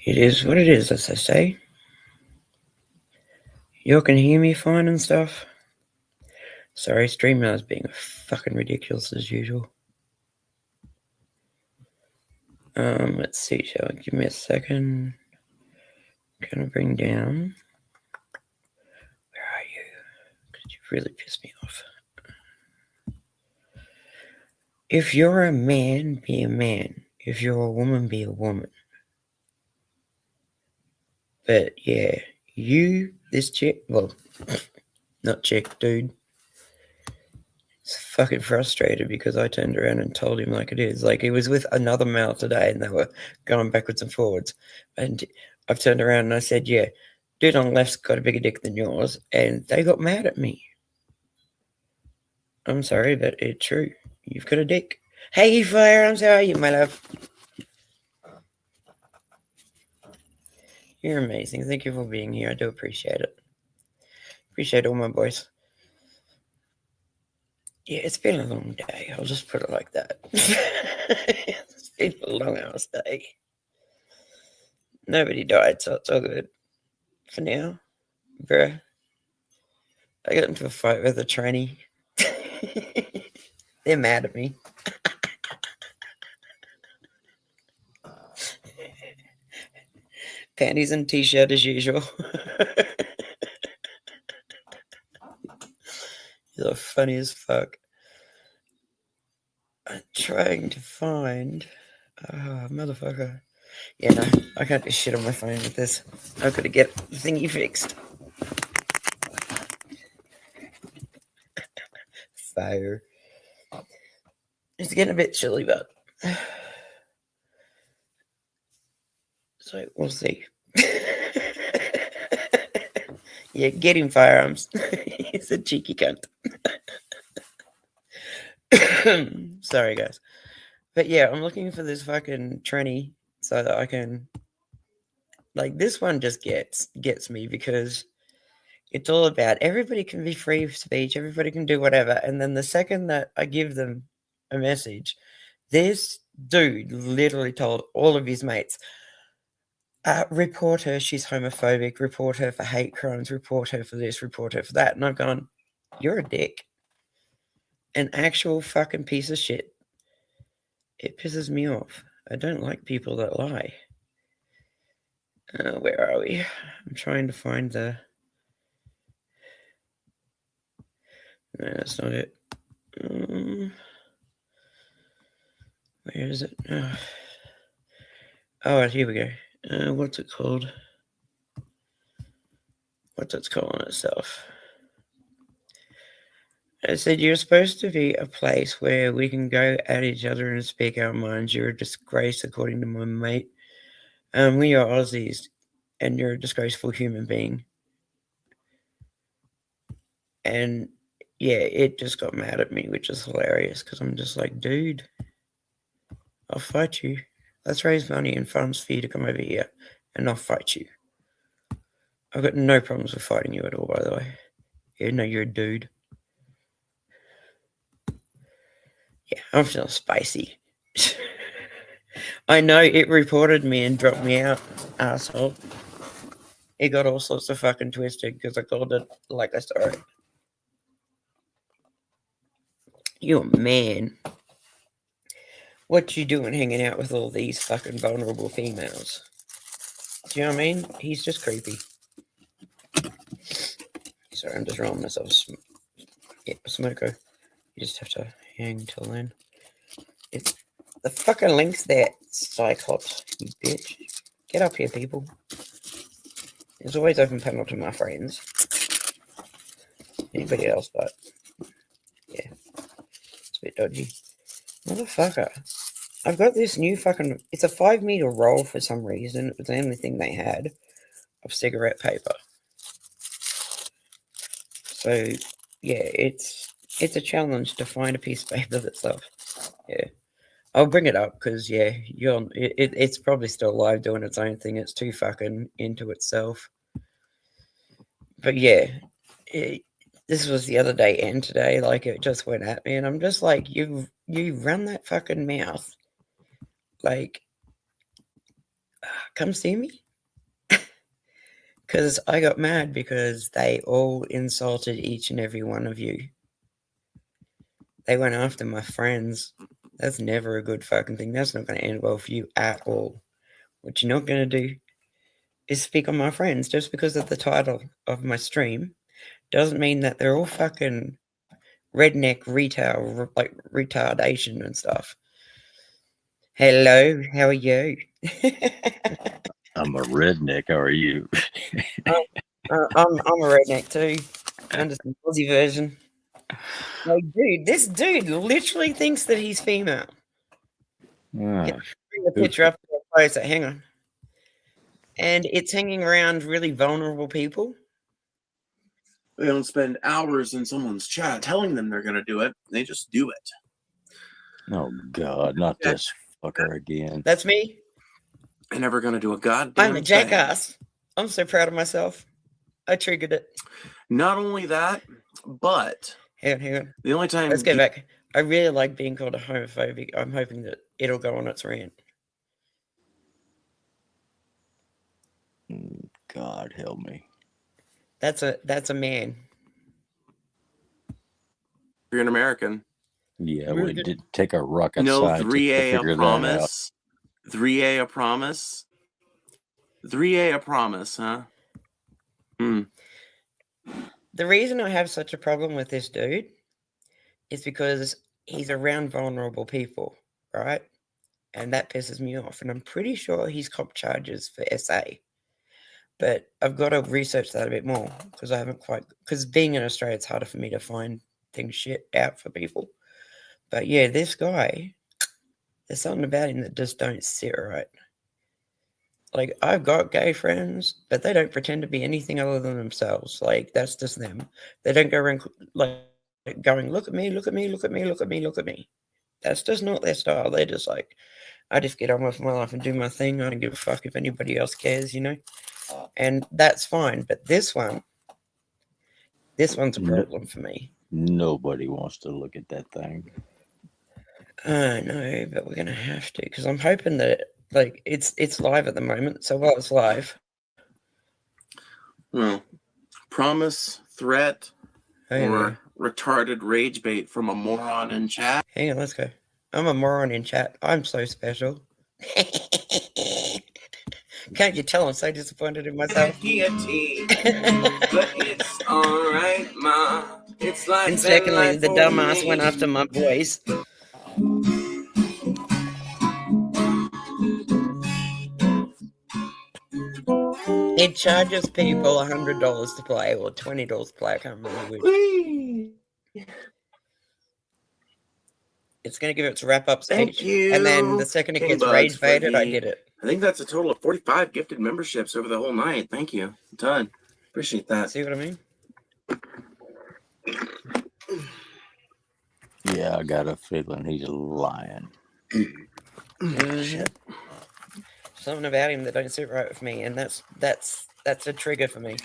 It is what it is, as I say. You can hear me fine and stuff. Sorry, Streamyard's being fucking ridiculous as usual. Let's see, shall I give me a second? I'm gonna bring down. Where are you? Because you really pissed me off. If you're a man, be a man. If you're a woman, be a woman. But yeah, this chick, well, not chick, dude, is fucking frustrated because I turned around and told him like it is. Like, he was with another male today and they were going backwards and forwards. And I've turned around and I said, yeah, dude on the left's got a bigger dick than yours. And they got mad at me. I'm sorry, but it's true. You've got a dick. Hey, Firearms, how are you, my love? You're amazing. Thank you for being here. I do appreciate it. Appreciate all my boys. Yeah, it's been a long day. I'll just put it like that. It's been a long ass day. Nobody died, so it's all good. For now. Bruh. I got into a fight with a tranny. They're mad at me. Panties and t-shirt as usual. You're funny as fuck. I'm trying to find... Oh, motherfucker. Yeah, no, I can't do shit on my phone with this. I've got to get the thingy fixed. Fire. It's getting a bit chilly, but... So, we'll see. Yeah, get him, Firearms. He's a cheeky cunt. Sorry, guys. But yeah, I'm looking for this fucking tranny so that I can... Like, this one just gets me because it's all about everybody can be free of speech, everybody can do whatever. And then the second that I give them a message, this dude literally told all of his mates, report her, she's homophobic, report her for hate crimes, report her for this, report her for that. And I've gone, you're a dick. An actual fucking piece of shit. It pisses me off. I don't like people that lie. Where are we? I'm trying to find the... No, that's not it. Where is it? Oh, here we go. What's it called? What's it calling itself? I said, you're supposed to be a place where we can go at each other and speak our minds. You're a disgrace, according to my mate. We are Aussies, and you're a disgraceful human being. And yeah, it just got mad at me, which is hilarious, because I'm just like, dude, I'll fight you. Let's raise money and funds for you to come over here, and I'll fight you. I've got no problems with fighting you at all, by the way. Yeah, no, you're a dude. Yeah, I'm feeling spicy. I know it reported me and dropped me out, asshole. It got all sorts of fucking twisted because I called it like I saw it. You a man. What you doing hanging out with all these fucking vulnerable females? Do you know what I mean? He's just creepy. Sorry, I'm just rolling myself a smoko. You just have to hang till then. It's the fucking link's there, Cyclops, you bitch. Get up here, people. There's always open panel to my friends. Anybody else, but yeah, it's a bit dodgy. Motherfucker. I've got this new fucking... It's a 5-meter roll for some reason. It was the only thing they had of cigarette paper. So, yeah, it's a challenge to find a piece of paper that's up. Yeah. I'll bring it up because, yeah, it's probably still live doing its own thing. It's too fucking into itself. But, yeah, this was the other day and today. Like, it just went at me. And I'm just like, you run that fucking mouth. like, come see me. Because I got mad because they all insulted each and every one of you. They went after my friends. That's never a good fucking thing. That's not going to end well for you at all. What you're not going to do is speak on my friends just because of the title of my stream. Doesn't mean that they're all fucking redneck retail, like retardation and stuff. Hello, how are you? I'm a redneck. How are you? I'm a redneck too. I'm just an Aussie version. Like, dude, this dude literally thinks that he's female. Ah, Bring the picture up to a closer. Hang on. And it's hanging around really vulnerable people. They don't spend hours in someone's chat telling them they're going to do it. They just do it. oh God, not this fucker again. That's me. They're never going to do a goddamn I'm a thing. jackass. I'm so proud of myself. I triggered it. Not only that, but Hang on. the only time Let's go back. I really like being called a homophobic. I'm hoping that it'll go on its rant. God help me. That's a man. you're an American. Yeah, Really we good. did take a rocket No scientist to 3A figure a that out. promise. 3A a promise. 3A a promise, huh? The reason I have such a problem with this dude is because he's around vulnerable people, right? And that pisses me off. And I'm pretty sure he's copped charges for SA. But I've got to research that a bit more because I haven't quite. Because being in Australia, it's harder for me to find things shit out for people. But yeah, this guy, there's something about him that just don't sit right. Like, I've got gay friends, but they don't pretend to be anything other than themselves. Like, that's just them. They don't go around like going, look at me, look at me, look at me, look at me, look at me. That's just not their style. They're just like, I just get on with my life and do my thing. I don't give a fuck if anybody else cares, you know? And that's fine. But this one's a problem for me. Nobody wants to look at that thing. I know, but we're gonna have to because I'm hoping that like it's live at the moment. So while it's live, Well, promise, threat, hang or on, retarded rage bait from a moron in chat. hang on, let's go. I'm a moron in chat. I'm so special. Can't you tell I'm so disappointed in myself? But it's alright, ma. It's like And secondly, the dumbass went after my boys. It charges people $100 to play or $20 to play. I can't remember which. It's going to give its wrap-up speech. Thank you. And then the second it King gets Bugs rage for baited, I the- did it. I think that's a total of 45 gifted memberships over the whole night. Thank you. A ton. Appreciate that. See what I mean? Yeah, I got a feeling he's lying. Shit. Something about him that don't sit right with me, and that's a trigger for me.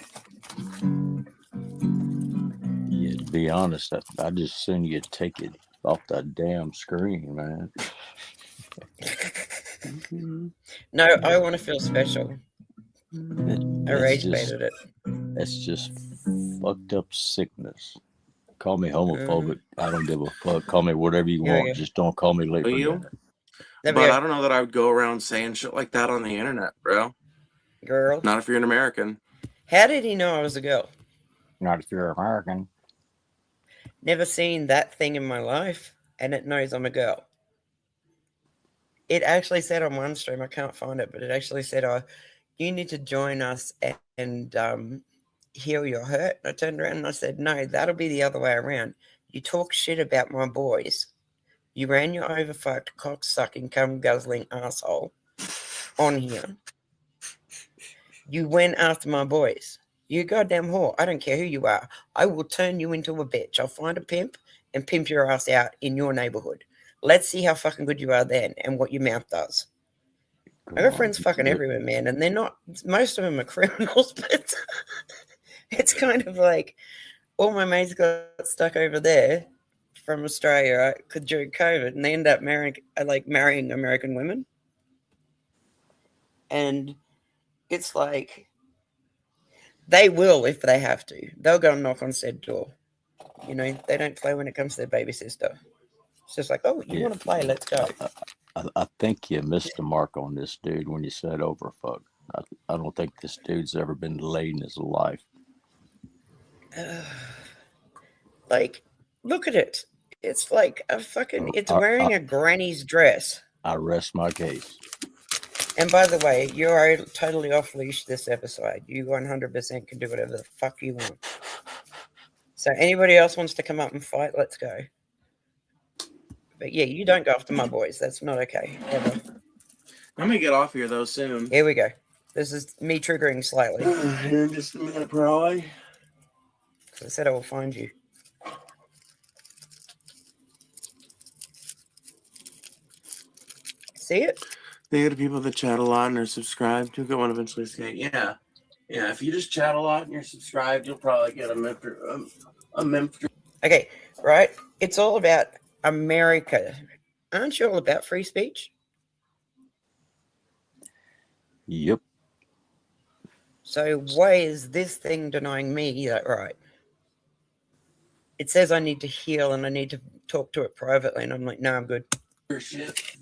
Yeah, to be honest, I just soon you take it off the damn screen, man. No, I want to feel special. I rage baited it. That's just fucked up sickness. Call me homophobic. I don't give a fuck. Call me whatever you want. Yeah. Just don't call me late. Are you? There But we I go, don't know that I would go around saying shit like that on the internet, bro. girl. Not if you're an American. How did he know I was a girl? Not if you're American. Never seen that thing in my life, and it knows I'm a girl. It actually said on one stream, I can't find it, but it actually said, "Oh, you need to join us and heal your hurt." And I turned around and I said, "No, that'll be the other way around. You talk shit about my boys. You ran your overfucked, cock-sucking, cum-guzzling asshole on here. You went after my boys. You goddamn whore. I don't care who you are. I will turn you into a bitch. I'll find a pimp and pimp your ass out in your neighborhood. Let's see how fucking good you are then and what your mouth does." I got friends fucking everywhere, man, and they're not, most of them are criminals, but it's kind of like all my mates got stuck over there from Australia, right, during COVID, and they end up marrying American women. And it's like, they will if they have to. They'll go and knock on said door. You know, they don't play when it comes to their baby sister. It's just like, oh, you want to play? Let's go. I think you missed the mark on this dude when you said overfuck. I don't think this dude's ever been laid in his life. Like, look at it. It's like a fucking, it's wearing a granny's dress. I rest my case. And by the way, you are totally off leash this episode. You 100% can do whatever the fuck you want. So anybody else wants to come up and fight, let's go. But yeah, you don't go after my boys. That's not okay. Ever. I'm gonna get off here though soon. Here we go. This is me triggering slightly. Here in just a minute, probably. I said I will find you. See it? They get people that chat a lot and are subscribed. You'll get one eventually. Yeah. Yeah, if you just chat a lot and you're subscribed, you'll probably get a member. Okay, right? It's all about America. Aren't you all about free speech? Yep. So why is this thing denying me that right? It says I need to heal and I need to talk to it privately, and I'm like, no, I'm good. Shit.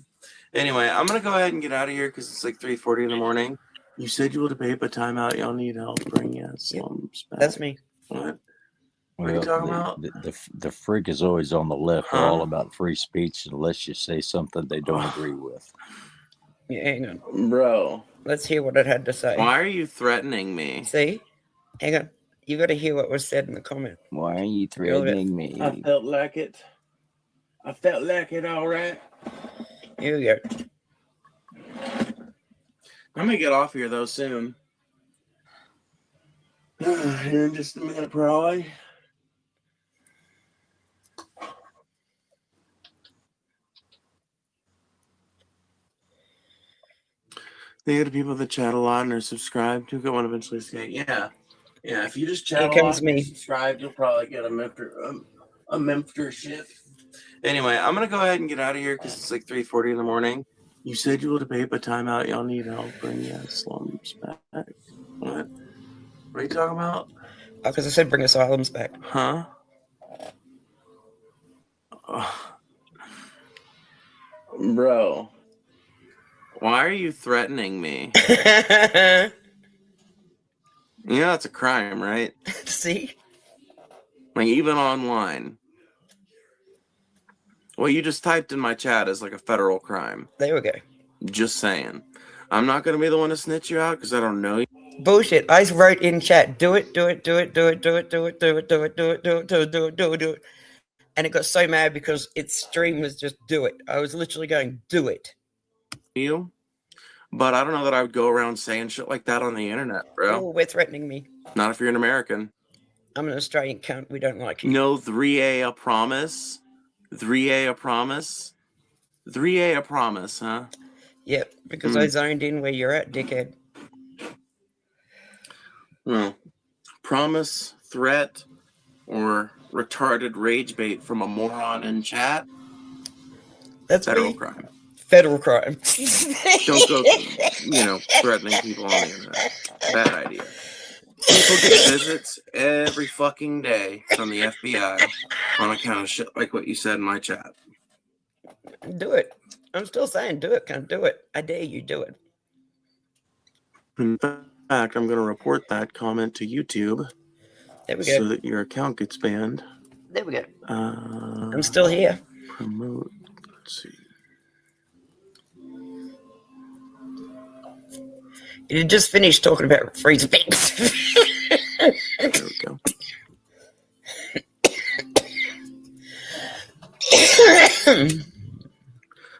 Anyway, I'm gonna go ahead and get out of here because it's like 3:40 in the morning. You said you would have paid a timeout. Y'all need help. Bring your slums back. That's me. What? What are you talking about? The freak is always on the left. They're all about free speech unless you say something they don't agree with. Yeah, hang on. Bro. Let's hear what it had to say. Why are you threatening me? See? Hang on. You got to hear what was said in the comment. Why are you threatening me? I felt like it. All right. Here we go. I'm gonna get off here though soon. Here in just a minute, probably. They get people that chat a lot and are subscribed. You'll get one eventually. Yeah. Yeah, if you just chat a lot and you're subscribed, you'll probably get a membership. Anyway, I'm gonna go ahead and get out of here because it's like 3:40 in the morning. You said you would have paid a timeout. Y'all need help. Bring your slums back. What? What are you talking about? Oh, because I said bring asylums back. Huh? Bro. Why are you threatening me? You know that's a crime, right? See? Like, even online. What you just typed in my chat is like a federal crime. There we go. Just saying. I'm not going to be the one to snitch you out because I don't know you. Bullshit. I wrote in chat, do it, do it, do it, do it, do it, do it, do it, do it, do it, do it, do it, do it, do it, do it. And it got so mad because its stream was just do it. I was literally going, do it. You? But I don't know that I would go around saying shit like that on the internet, bro. Oh, we're threatening me. Not if you're an American. I'm an Australian cunt. We don't like you. No 3A a promise. 3A a promise. 3A a promise, huh? Yep, because I zoned in where you're at, dickhead. Well, promise, threat, or retarded rage bait from a moron in chat. That's federal me. crime. Federal crime. Don't go, threatening people on the internet. Bad idea. People get visits every fucking day from the FBI on account of shit like what you said in my chat. Do it. I'm still saying do it, cunt. Do it. I dare you, do it. In fact, I'm going to report that comment to YouTube. There we go. So that your account gets banned. There we go. I'm still here. Promote. Let's see. You just finished talking about free speech. There we go.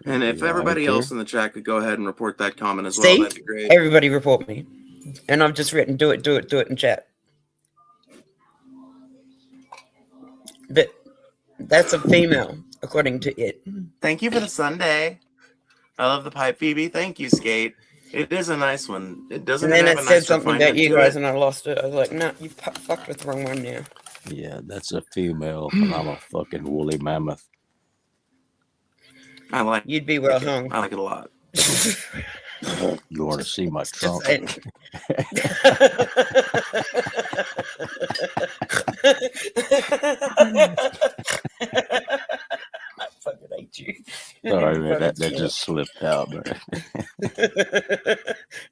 And if everybody else in the chat could go ahead and report that comment as well, that'd be great. Everybody report me. And I've just written, do it, do it, do it in chat. But that's a female, according to it. Thank you for the Sunday. I love the pipe, Phoebe. Thank you, Skate. It is a nice one. It doesn't. And then have it a said nice something about you guys, it. and I lost it. I was like, "No, you fucked with the wrong one now." Yeah, that's a female, and I'm a fucking woolly mammoth. I like. You'd be well hung. I like it a lot. You want to see my Just trunk? saying. I fucking hate you. Sorry, man, that just slipped out, man.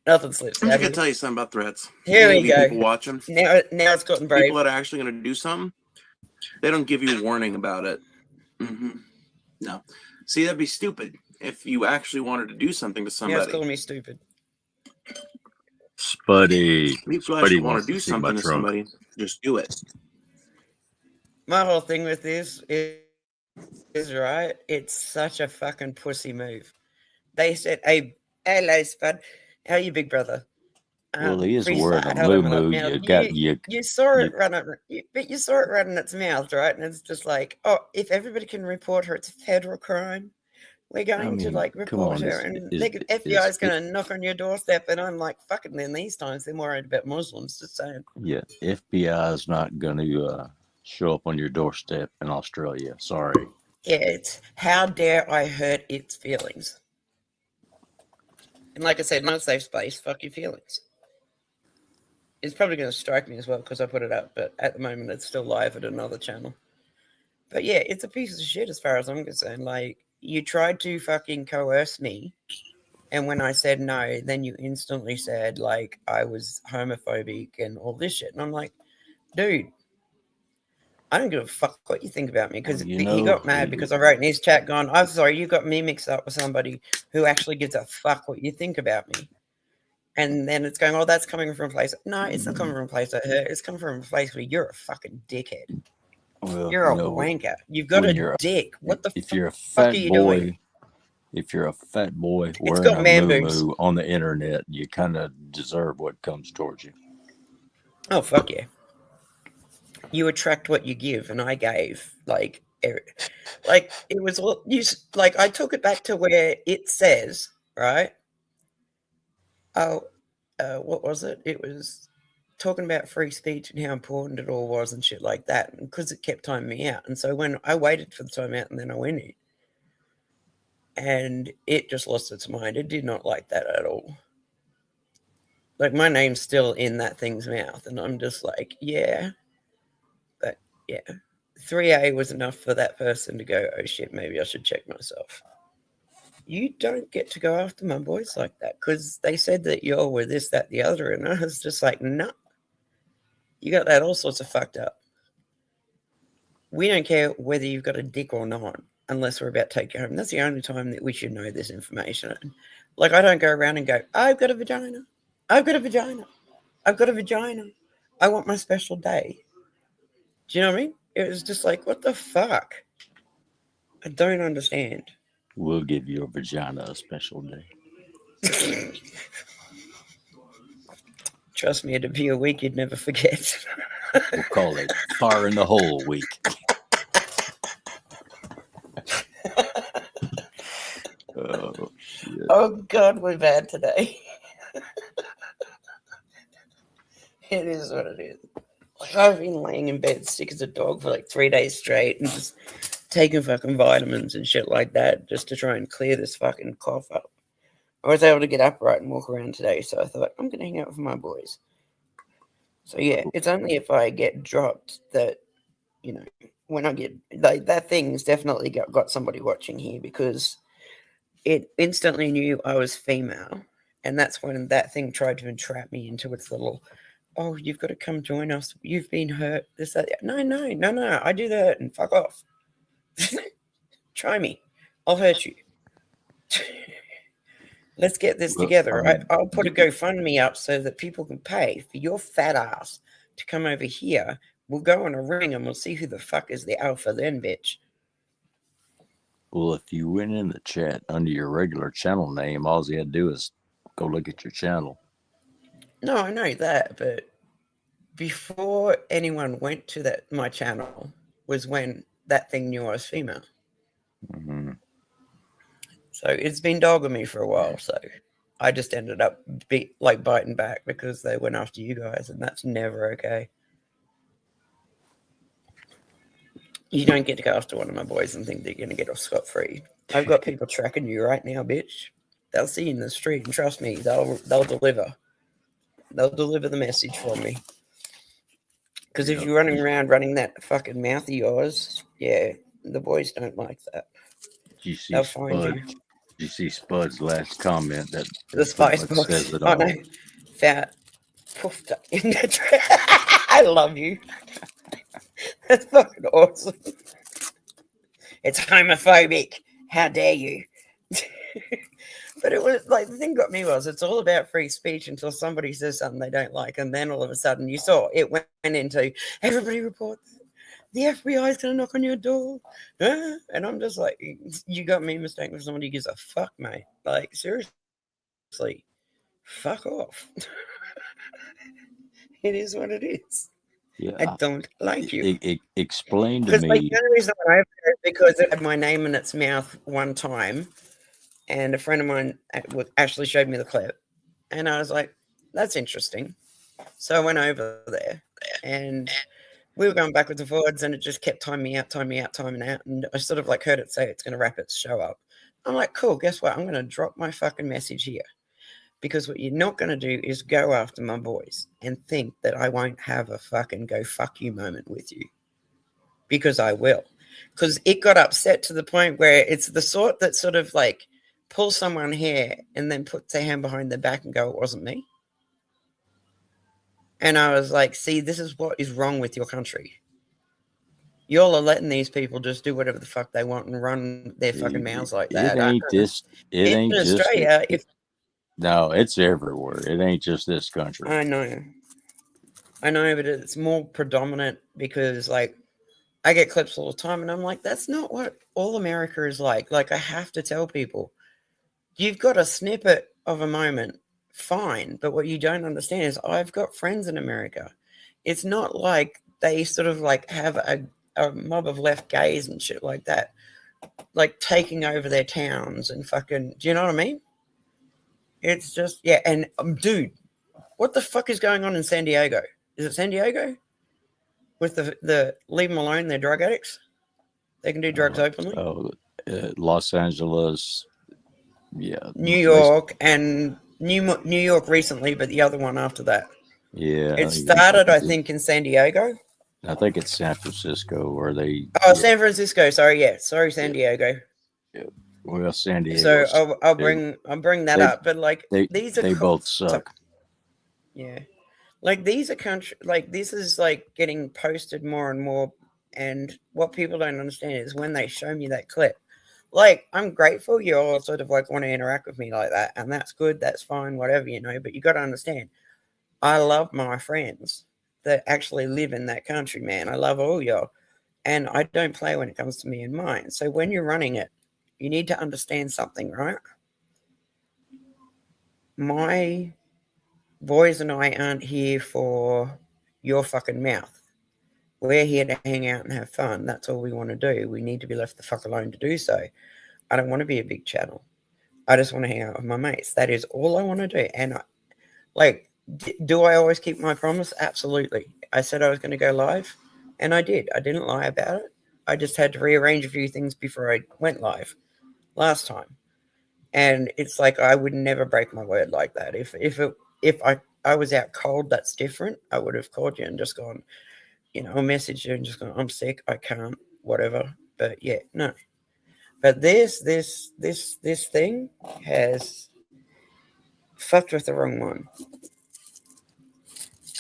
Nothing slips I'm out just gonna here. tell you something about threats. Here we Any of you go. people watching, Now it's gotten brave. people that are actually gonna do something, they don't give you warning about it. No, see, that'd be stupid if you actually wanted to do something to Now somebody. it's calling me stupid. Spuddy. If you Spuddy actually want wants to do to see my something to trunk. somebody, just do it. My whole thing with this is right. It's such a fucking pussy move. They said, "Hey, hello, Spud. How are you, big brother?" Well, he is Free wearing a side, hello, my love. moo-moo. Now, You you saw it run up, but you saw it run in its mouth, right? And it's just like, oh, if everybody can report her, it's a federal crime. We're going to like come report on, her, and the FBI is going to knock on your doorstep. And I'm like, fucking. Then these times they're worried about Muslims. Just saying. yeah, FBI is not going to show up on your doorstep in Australia. Sorry. Yeah, it's how dare I hurt its feelings. And like I said, not a safe space. Fuck your feelings. It's probably going to strike me as well because I put it up, but at the moment it's still live at another channel. But yeah, it's a piece of shit as far as I'm concerned. Like, you tried to fucking coerce me, and when I said no, then you instantly said, like, I was homophobic and all this shit. And I'm like, dude, I don't give a fuck what you think about me, because he got mad because I wrote in his chat going, I'm sorry, you got me mixed up with somebody who actually gives a fuck what you think about me. And then it's going, oh, that's coming from a place. No, it's not coming from a place that hurt. It's coming from a place where you're a fucking dickhead. Well, you're a wanker. You've got a dick. What the fuck? If you're a fat you boy, doing? if you're a fat boy wearing a moo-moo on the internet, you kind of deserve what comes towards you. Oh, fuck yeah. You attract what you give, and I gave, like it was all you, like, I took it back to where it says, right? Oh, what was it? It was talking about free speech and how important it all was and shit like that, and because it kept timing me out. And so when I waited for the time out and then I went in, and it just lost its mind. It did not like that at all. Like, my name's still in that thing's mouth, and I'm just like, yeah. But yeah, 3A was enough for that person to go, oh shit, maybe I should check myself. You don't get to go after my boys like that, because they said that you were this, that, the other, and I was just like, nah. You got that all sorts of fucked up. We don't care whether you've got a dick or not, unless we're about to take you home. That's the only time that we should know this information. Like, I don't go around and go, I've got a vagina. I've got a vagina. I've got a vagina. I want my special day. Do you know what I mean? It was just like, what the fuck? I don't understand. We'll give your vagina a special day. Trust me, it'd be a week you'd never forget. We'll call it Fire in the Hole Week. Oh, shit. Oh, God, we're bad today. It is what it is. Like, I've been laying in bed sick as a dog for like 3 days straight and just taking fucking vitamins and shit like that just to try and clear this fucking cough up. I was able to get upright and walk around today, so I thought, I'm going to hang out with my boys. So, yeah, it's only if I get dropped that, you know, when I get, like, that thing's definitely got somebody watching here, because it instantly knew I was female, and that's when that thing tried to entrap me into its little, oh, you've got to come join us. You've been hurt. This, that. No. I do that and fuck off. Try me. I'll hurt you. Let's get this together. I'll put a GoFundMe up so that people can pay for your fat ass to come over here. We'll go on a ring and we'll see who the fuck is the alpha then, bitch. Well, if you went in the chat under your regular channel name, all you had to do is go look at your channel. No, I know that, but before anyone went to my channel was when that thing knew I was female. Mm-hmm. So it's been dogging me for a while. So I just ended up biting back because they went after you guys, and that's never okay. You don't get to go after one of my boys and think they're going to get off scot-free. I've got people tracking you right now, bitch. They'll see you in the street, and trust me, they'll deliver. They'll deliver the message for me. Because if you're running around running that fucking mouth of yours, yeah, the boys don't like that. They'll find you. Did you see Spud's last comment that The spice box? says it Oh all? no, fat poofed up in the I love you. That's fucking awesome. It's homophobic. How dare you? But it was like, the thing got me was, it's all about free speech until somebody says something they don't like, and then all of a sudden you saw it went into everybody reports the FBI is going to knock on your door, and I'm just like, you got me mistaken for somebody who gives a fuck, mate. Like, seriously, fuck off. It is what it is. Yeah, I don't like you. Explain to Because me. like, the only reason I went over there is because it had my name in its mouth one time, and a friend of mine actually showed me the clip, and I was like, that's interesting. So I went over there, and we were going backwards and forwards, and it just kept timing out. And I sort of like heard it say it's going to wrap its show up. I'm like, cool, guess what? I'm going to drop my fucking message here. Because what you're not going to do is go after my boys and think that I won't have a fucking go fuck you moment with you. Because I will. Because it got upset to the point where it's the sort that sort of like pulls someone here and then puts their hand behind their back and go, it wasn't me. And I was like, see, this is what is wrong with your country. Y'all are letting these people just do whatever the fuck they want and run their fucking mouths like that. It ain't just Australia. No, it's everywhere. It ain't just this country. I know, but it's more predominant because, like, I get clips all the time, and I'm like, that's not what all America is like. Like, I have to tell people, you've got a snippet of a moment, fine, but what you don't understand is I've got friends in America. It's not like they sort of like have a mob of left gays and shit like that, like taking over their towns and fucking, do you know what I mean? It's just, yeah, and dude, what the fuck is going on in San Diego? Is it San Diego? With the leave them alone, they're drug addicts? They can do drugs openly? Los Angeles, yeah. New York, and New York recently, but the other one after that. Yeah. It started, I think, in San Diego. I think it's San Francisco where they... Oh, San Francisco, sorry, yeah. Sorry, San Diego. Yeah. Well, San Diego. So I'll bring that up, but like these are they both suck. Yeah, like these are this is like getting posted more and more, and what people don't understand is when they show me that clip, like I'm grateful you all sort of like want to interact with me like that, and that's good, that's fine, whatever, you know. But you got to understand, I love my friends that actually live in that country, man. I love all y'all, and I don't play when it comes to me and mine. So when you're running it, you need to understand something, right? My boys and I aren't here for your fucking mouth. We're here to hang out and have fun. That's all we want to do. We need to be left the fuck alone to do so. I don't want to be a big channel. I just want to hang out with my mates. That is all I want to do. And do I always keep my promise? Absolutely. I said I was going to go live, and I did. I didn't lie about it. I just had to rearrange a few things before I went live last time. And it's like I would never break my word like that. If I was out cold, that's different. I would have called you and just gone, you know, messaged you and just gone, I'm sick, I can't, whatever. But yeah, no. But this thing has fucked with the wrong one.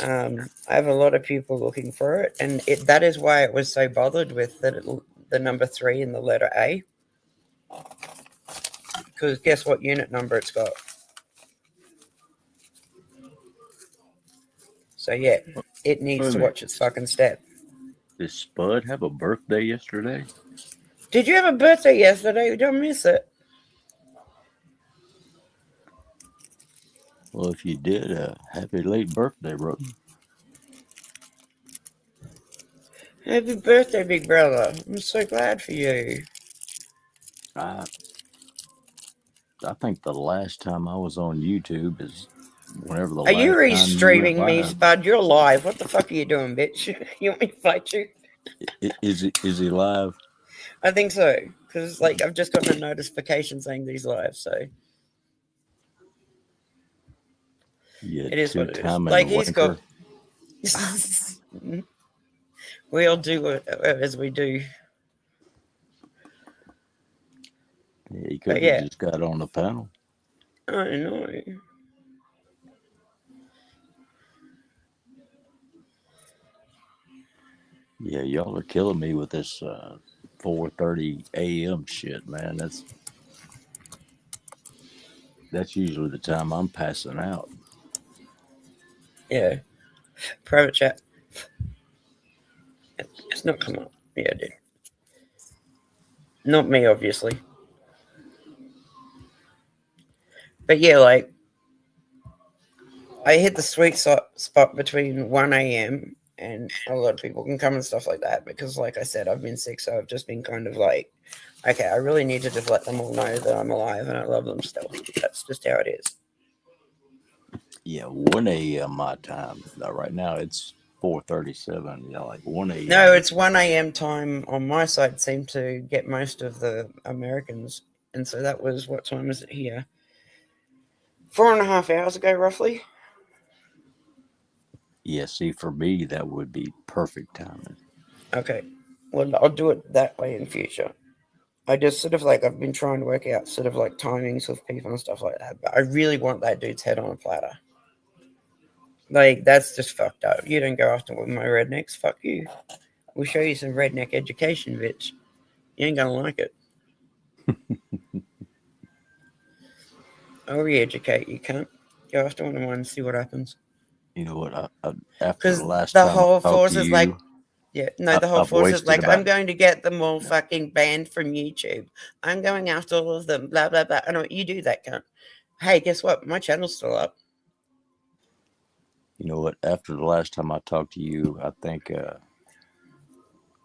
I have a lot of people looking for it, and that is why it was so bothered with the number 3 in the letter A. Because guess what unit number it's got? So yeah, it needs to watch its fucking step. Did Spud have a birthday yesterday? Did you have a birthday yesterday? Did I miss it? Well, if you did, happy late birthday, brother. Happy birthday, big brother. I'm so glad for you. I think the last time I was on YouTube is whenever the Are you restreaming me, Spud? You're live. What the fuck are you doing, bitch? You want me to fight you? Is he live? I think so. Because, like, I've just gotten a notification saying that he's live, so. You It is what it is. two-timing Like he's got. wanker. We all do as we do. Yeah, he could have yeah. just got on the panel. I know. Yeah, y'all are killing me with this 4:30 a.m. shit, man. That's usually the time I'm passing out. Yeah. Private chat. It's not come up. Yeah, dude. Not me, obviously. But yeah, like, I hit the sweet spot between 1 a.m. and a lot of people can come and stuff like that because, like I said, I've been sick, so I've just been kind of like, okay, I really need to just let them all know that I'm alive and I love them still. That's just how it is. Yeah, 1 a.m. my time. Right now it's 4:37. Yeah, like 1 a.m. No, it's 1 a.m. time on my side. Seemed to get most of the Americans, and so that was, what time is it here? 4.5 hours ago, roughly. Yeah, see, for me that would be perfect timing. Okay, well, I'll do it that way in future. I just sort of like, I've been trying to work out sort of like timings with people and stuff like that, but I really want that dude's head on a platter. Like, that's just fucked up. You don't go after with my rednecks. Fuck you. We'll show you some redneck education, bitch. You ain't gonna like it. I'll re-educate you, cunt. Go after one of mine and see what happens. You know what? After Because the last the time whole I talked force to is you, like, yeah, no, the whole I've force is wasted like, about- I'm going to get them all fucking banned from YouTube. I'm going after all of them, blah, blah, blah. I know you do that, cunt. Hey, guess what? My channel's still up. you know what? After the last time I talked to you, I think,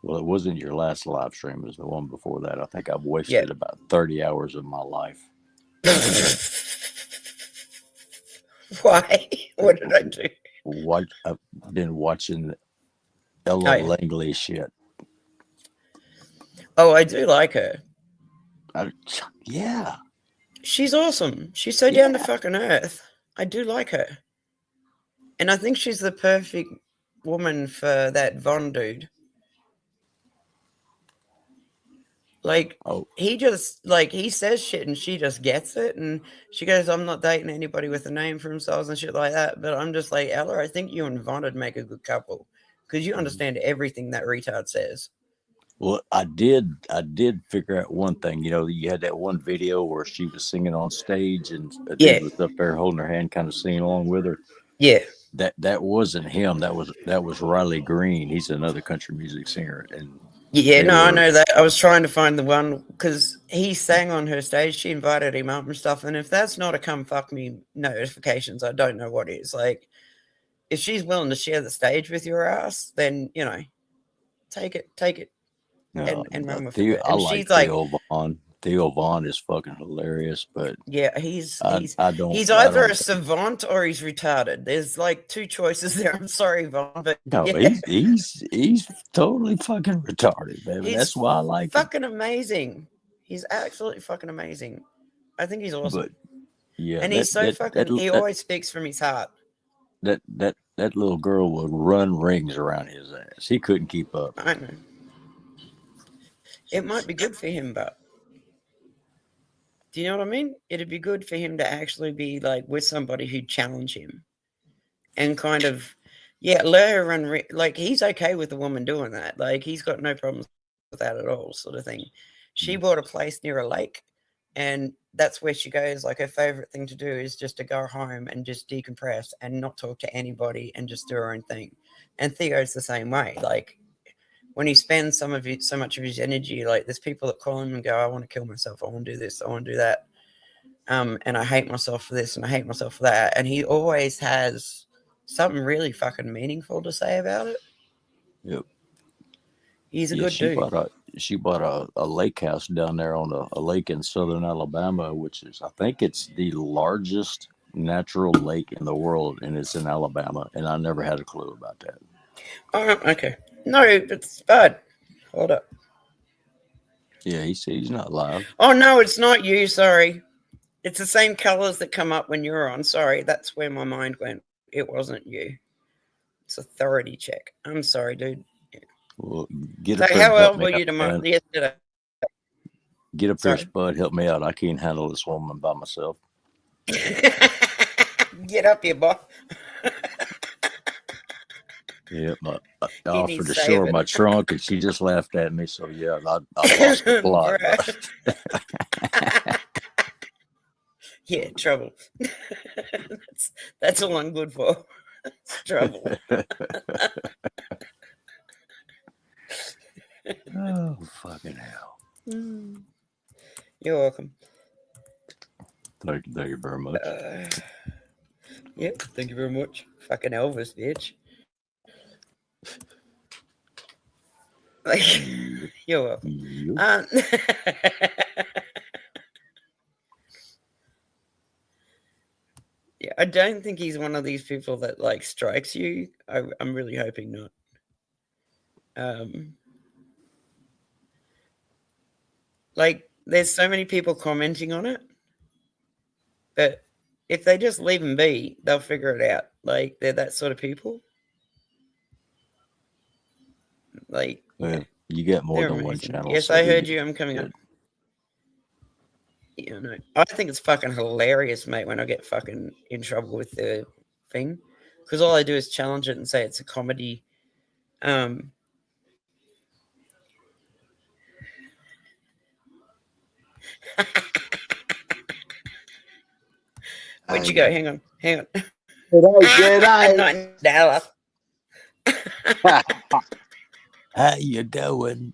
well, it wasn't your last live stream. It was the one before that. I think I've wasted about 30 hours of my life. Why? What did I do? I've been watching Ella Langley shit. Oh, I do like her. Yeah. She's awesome. She's so down to fucking earth. I do like her. And I think she's the perfect woman for that Von dude. Like, he just, like, he says shit and she just gets it. And she goes, I'm not dating anybody with a name for themselves and shit like that. But I'm just like, Ella, I think you and Von would make a good couple because you understand everything that retard says. Well, I did figure out one thing. You know, you had that one video where she was singing on stage and a dude was up there holding her hand, kind of singing along with her. Yeah. That wasn't him. That was Riley Green. He's another country music singer. And yeah, no, I know that. I was trying to find the one because he sang on her stage. She invited him up and stuff. And if that's not a come fuck me notifications, I don't know what is. Like, if she's willing to share the stage with your ass, then, you know, take it. And run with it. I like Theo Von. Theo Von is fucking hilarious, but yeah, he's either a savant or he's retarded. There's like two choices there. I'm sorry, Von, but no, he's totally fucking retarded, baby. That's why I like fucking amazing. He's absolutely fucking amazing. I think he's awesome. But yeah, and he's so fucking. He always speaks from his heart. That little girl would run rings around his ass. He couldn't keep up. I know. It might be good for him, but do you know what I mean? It'd be good for him to actually be like with somebody who'd challenge him and kind of, let her run. Like, he's okay with the woman doing that. Like, he's got no problems with that at all, sort of thing. She bought a place near a lake, and that's where she goes. Like, her favorite thing to do is just to go home and just decompress and not talk to anybody and just do her own thing. And Theo's the same way. Like, when he spends so much of his energy, like, there's people that call him and go, I want to kill myself. I want to do this. I want to do that. And I hate myself for this and I hate myself for that. And he always has something really fucking meaningful to say about it. Yep. He's a good dude. She bought a lake house down there on a lake in southern Alabama, which is, I think it's the largest natural lake in the world, and it's in Alabama. And I never had a clue about that. Okay. No, it's bad. Hold up. Yeah, he's not live. Oh, no, it's not you. Sorry. It's the same colors that come up when you're on. Sorry, that's where my mind went. It wasn't you. It's authority check. I'm sorry, dude. Well, get So up there how and help old me were you out, tomorrow? man. Yesterday. Get up there, Sorry. Spud. Help me out. I can't handle this woman by myself. Get up here, boy. Yeah, I He offered needs to show her saving. my trunk, and she just laughed at me. So yeah, I lost the plot. Yeah, trouble. That's all I'm good for. It's trouble. Oh, fucking hell. You're welcome. Thank you very much. Yep, thank you very much. Fucking Elvis, bitch. Like, you're welcome. Yep. Yeah, I don't think he's one of these people that like strikes you. I'm really hoping not. Like, there's so many people commenting on it, but if they just leave them be, they'll figure it out. Like, they're that sort of people. Like, Well, you get more they're than one amazing. channel. Yes, so I who heard gives you. a I'm coming shit? up. Yeah, no, I think it's fucking hilarious, mate, when I get fucking in trouble with the thing, because all I do is challenge it and say it's a comedy. Where'd you go? Hang on. G'day. Not in Dallas. How you going?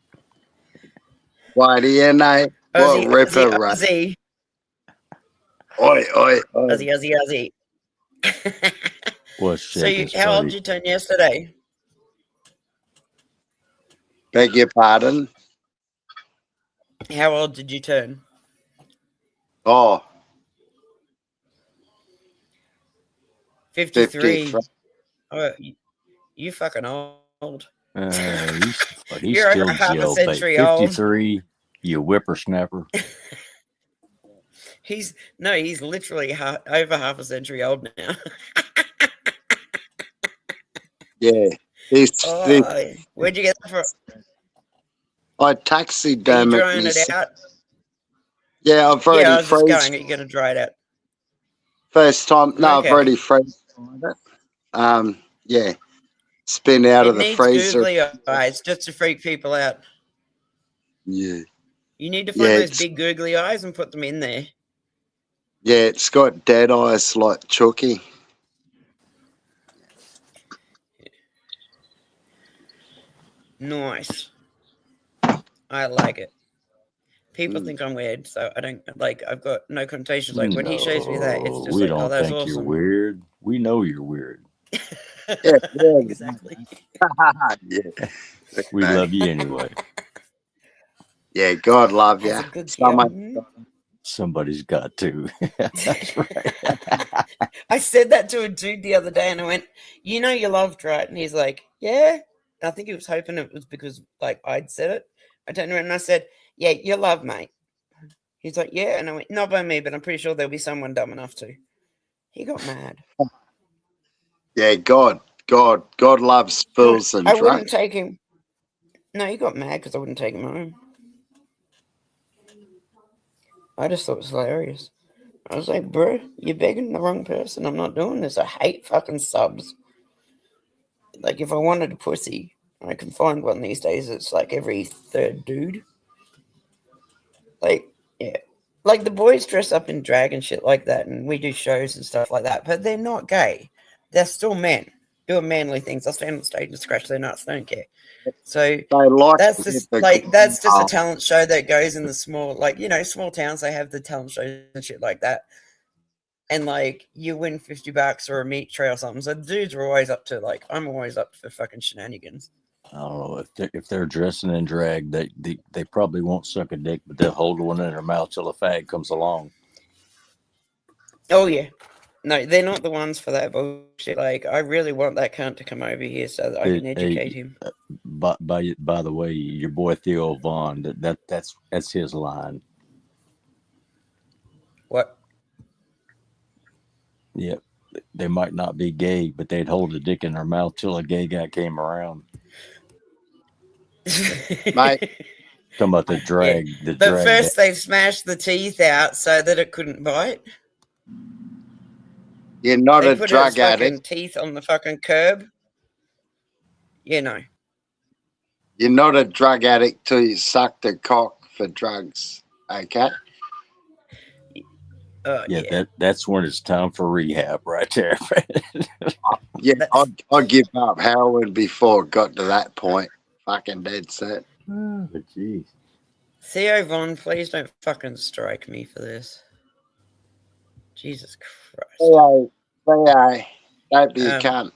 Why do you know? Aussie, What ripper Aussie, run? Aussie. Oi, oi, oi. Aussie. What's So, shaking, how old Spuddy? did you turn yesterday? Beg your pardon? How old did you turn? Oh, 53. 53. Oh, you fucking old. He's You're over still half a jailbait. century old. 53, you whippersnapper. He's literally over half a century old now. Yeah. He's Where'd you get that from? I Are you taxiderm it drying it myself. out? Yeah, I've Yeah, I already was just froze. going. Are you going to dry it out? First time. No, I've Okay. already froze it. Yeah. It's been out It of the needs freezer. googly eyes just to freak people out. Yeah. You need to find Yeah, those big googly eyes and put them in there. Yeah, it's got dead eyes like Chucky. Nice. I like it. People think I'm weird, so I don't like. I've got no connotations. Like when he shows me that, it's No, just we like, oh, don't that's think you're awesome. weird. We know you're weird. Yeah, Exactly. yeah. We love you anyway. Yeah, God love you. That's a good thing. Somebody's got to. That's right. I said that to a dude the other day, and I went, "You know, you loved, right?" And he's like, "Yeah." And I think he was hoping it was because like I'd said it. I turned around and I said, "Yeah, you love, mate." He's like, "Yeah," and I went, "Not by me, but I'm pretty sure there'll be someone dumb enough to." He got mad. Yeah, God loves fools and I wouldn't drunks. take him. No, he got mad because I wouldn't take him home. I just thought it was hilarious. I was like, bro, you're begging the wrong person. I'm not doing this. I hate fucking subs. Like, if I wanted a pussy, I can find one these days. It's like every third dude. Like, yeah. Like, the boys dress up in drag and shit like that, and we do shows and stuff like that, but they're not gay. They're still men doing manly things. I'll stand on stage and scratch their nuts. They don't care. So They like that's just a talent show that goes in the small, like, you know, small towns. They have the talent shows and shit like that, and like you win $50 or a meat tray or something. So the dudes are always up to like, I'm always up for fucking shenanigans. I don't know if they're dressing in drag, they probably won't suck a dick, but they'll hold one in their mouth till a fag comes along. Oh yeah. No, they're not the ones for that bullshit. Like, I really want that cunt to come over here so that I can educate him. By the way, your boy Theo Vaughn, that's his line. What? Yeah, they might not be gay, but they'd hold a dick in their mouth till a gay guy came around. Mate. Talking about the drag. Yeah. The But drag first they smashed the teeth out so that it couldn't bite. You're not They a put drug its fucking addict. teeth on the fucking curb. You know. You're not a drug addict till you suck the cock for drugs. Okay? Yeah, that's when it's time for rehab right there. Yeah, I'd give up heroin before it got to that point. Fucking dead set. Oh, jeez. Theo Von, please don't fucking strike me for this. Jesus Christ. Theo, don't be a cunt.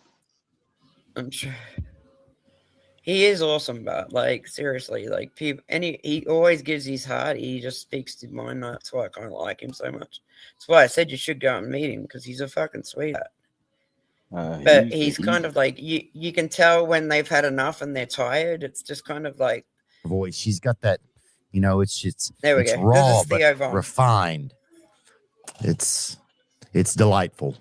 I'm sure. He is awesome, but like seriously, like people, and he always gives his heart. He just speaks to mine. That's why I kind of like him so much. That's why I said you should go and meet him because he's a fucking sweetheart. But he's kind of like you can tell when they've had enough and they're tired. It's just kind of like voice. She's got that, you know. It's there we it's go. raw This is Theo but Von. refined. It's delightful.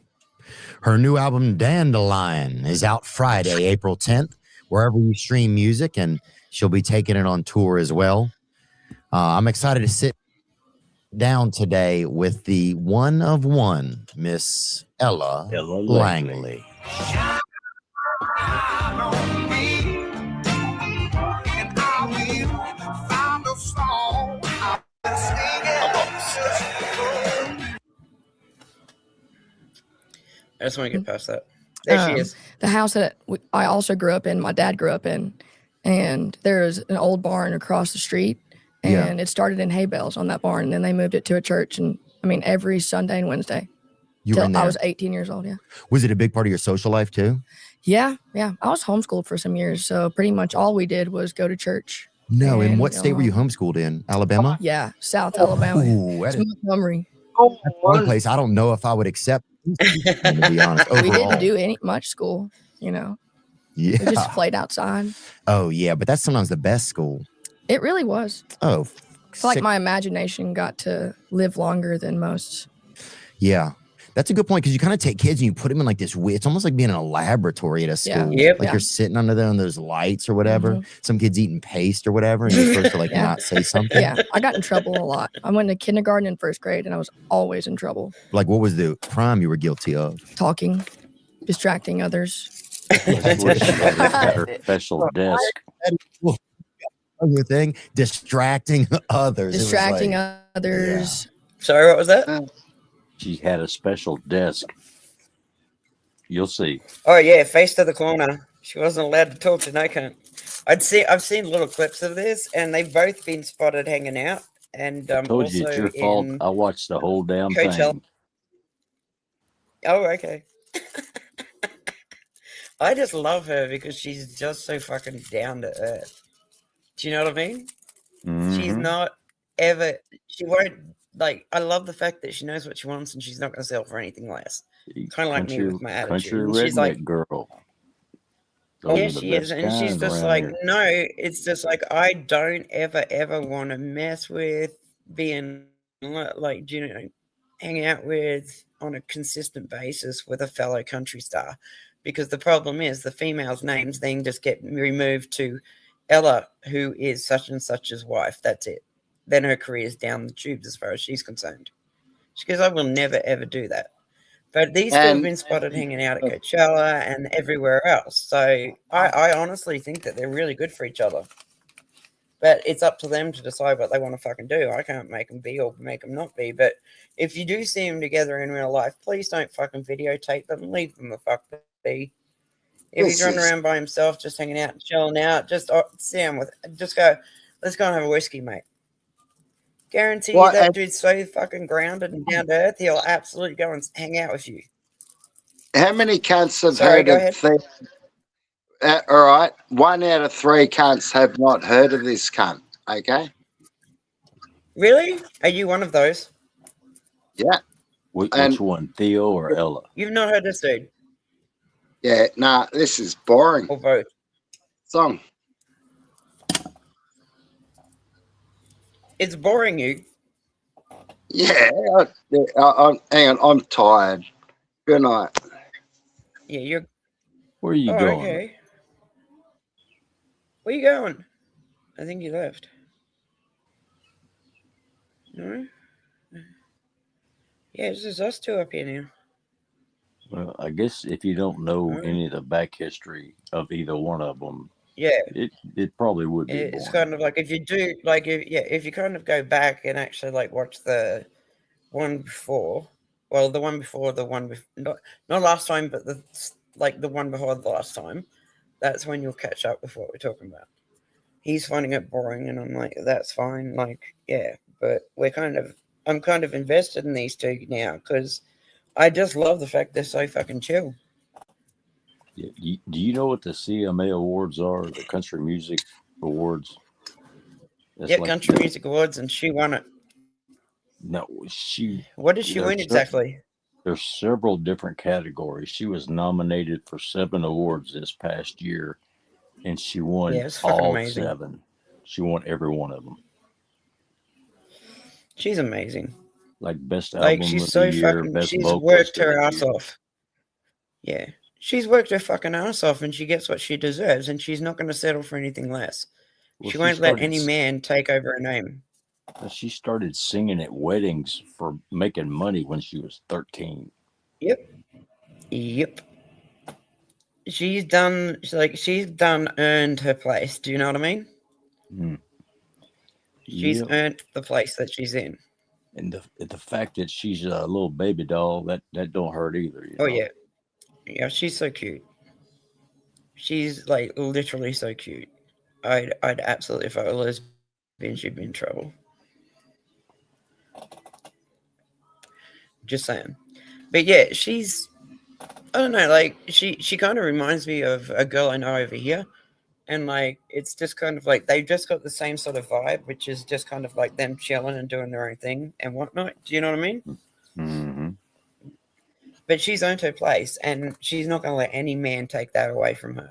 Her new album Dandelion is out Friday, April 10th, wherever you stream music, and she'll be taking it on tour as well. I'm excited to sit down today with the one of one, Miss Ella Langley. I just want to get past that. There she is. The house that I also grew up in, my dad grew up in, and there's an old barn across the street, and it started in hay bales on that barn, and then they moved it to a church, and I mean every Sunday and Wednesday. You were in there. I was 18 years old. Yeah. Was it a big part of your social life too? Yeah. I was homeschooled for some years, so pretty much all we did was go to church. No, in what state were you homeschooled in? Alabama? Yeah, South Alabama. Ooh, It's Montgomery. that's one place I don't know if I would accept. To be honest, We didn't overall. do much school, you know. Yeah. We just played outside. Oh yeah, but that's sometimes the best school. It really was. Oh, I feel like my imagination got to live longer than most. Yeah, that's a good point because you kind of take kids and you put them in like this. It's almost like being in a laboratory at a school. Yeah. Like you're sitting under there and there's lights or whatever. Some kids eating paste or whatever, and you're supposed to like not say something. Yeah, I got in trouble a lot. I went to kindergarten and first grade, and I was always in trouble. Like, what was the crime you were guilty of? Talking, distracting others. Her special desk. Other thing, distracting others. It was Distracting like- others. Sorry, what was that? She had a special desk. You'll see. Oh yeah, face to the corner. She wasn't allowed to talk to no cunt. I've seen little clips of this, and they've both been spotted hanging out. And I told you it's your fault. I watched the whole damn Coachella. thing. Oh, okay. I just love her because she's just so fucking down to earth. Do you know what I mean? She's Mhm. not ever. She won't like. I love the fact that she knows what she wants and she's not going to settle for anything less. Kind of like me with my attitude. Country And redneck she's like, girl. yeah, she is, and she's just like, no. It's just like I don't ever want to mess with being like, you know, hang out with on a consistent basis with a fellow country star, because the problem is the female's names then just get removed to Ella, who is such and such's wife. That's it. Then her career's down the tubes as far as she's concerned. She goes, I will never ever do that. But these two have been spotted hanging out at Coachella and everywhere else. So I honestly think that they're really good for each other. But it's up to them to decide what they want to fucking do. I can't make them be or make them not be. But if you do see them together in real life, please don't fucking videotape them. Leave them the fuck be. If he's running around by himself, just hanging out and chilling out, just see him with, just go, let's go and have a whiskey, mate. Guarantee you that dude's so fucking grounded and down to earth, he'll absolutely go and hang out with you. How many cunts have heard of Theo? All right, 1 out of 3 cunts have not heard of this cunt. Okay. Really? Are you one of those? Yeah. Which one, Theo or Ella? You've not heard this dude? Yeah. Nah, this is boring. Or both? Song. It's boring you. Yeah. Hang on. I'm tired. Good night. Yeah, you're. Where are you Oh, going? okay. Where you going? I think you left. No? Yeah, it's just us two up here now. Well, I guess if you don't know Alright. any of the back history of either one of them, Yeah, it probably would be it's boring. kind of like if you do, like, if you kind of go back and actually like watch the one before, well, the one before the one before, not last time, but the one before the last time, that's when you'll catch up with what we're talking about. He's finding it boring, and I'm like, that's fine, like, yeah, but I'm kind of invested in these two now because I just love the fact they're so fucking chill. Yeah, do you know what the CMA Awards are? The Country Music Awards? Yeah, Country Music Awards, and she won it. No, What did she win exactly? There's several different categories. She was nominated for 7 awards this past year, and she won all amazing. 7. She won every one of them. She's amazing. Like best album she's of so the year, fucking. best She's vocalist worked of her the ass year. off. Yeah, she's worked her fucking ass off, and she gets what she deserves, and she's not going to settle for anything less. Well, she won't let any man take over her name. She started singing at weddings for making money when she was 13. Yep. She's done earned her place. Do you know what I mean? Mm. She's earned the place that she's in. And the fact that she's a little baby doll, that don't hurt either. You know? Yeah. Yeah, she's so cute. She's like literally so cute. I'd absolutely, if I were a lesbian, she'd be in trouble. Just saying. But yeah, she's, I don't know, like she kind of reminds me of a girl I know over here. And like, it's just kind of like, they've just got the same sort of vibe, which is just kind of like them chilling and doing their own thing and whatnot. Do you know what I mean? Mm-hmm. But she's earned her place, and she's not going to let any man take that away from her.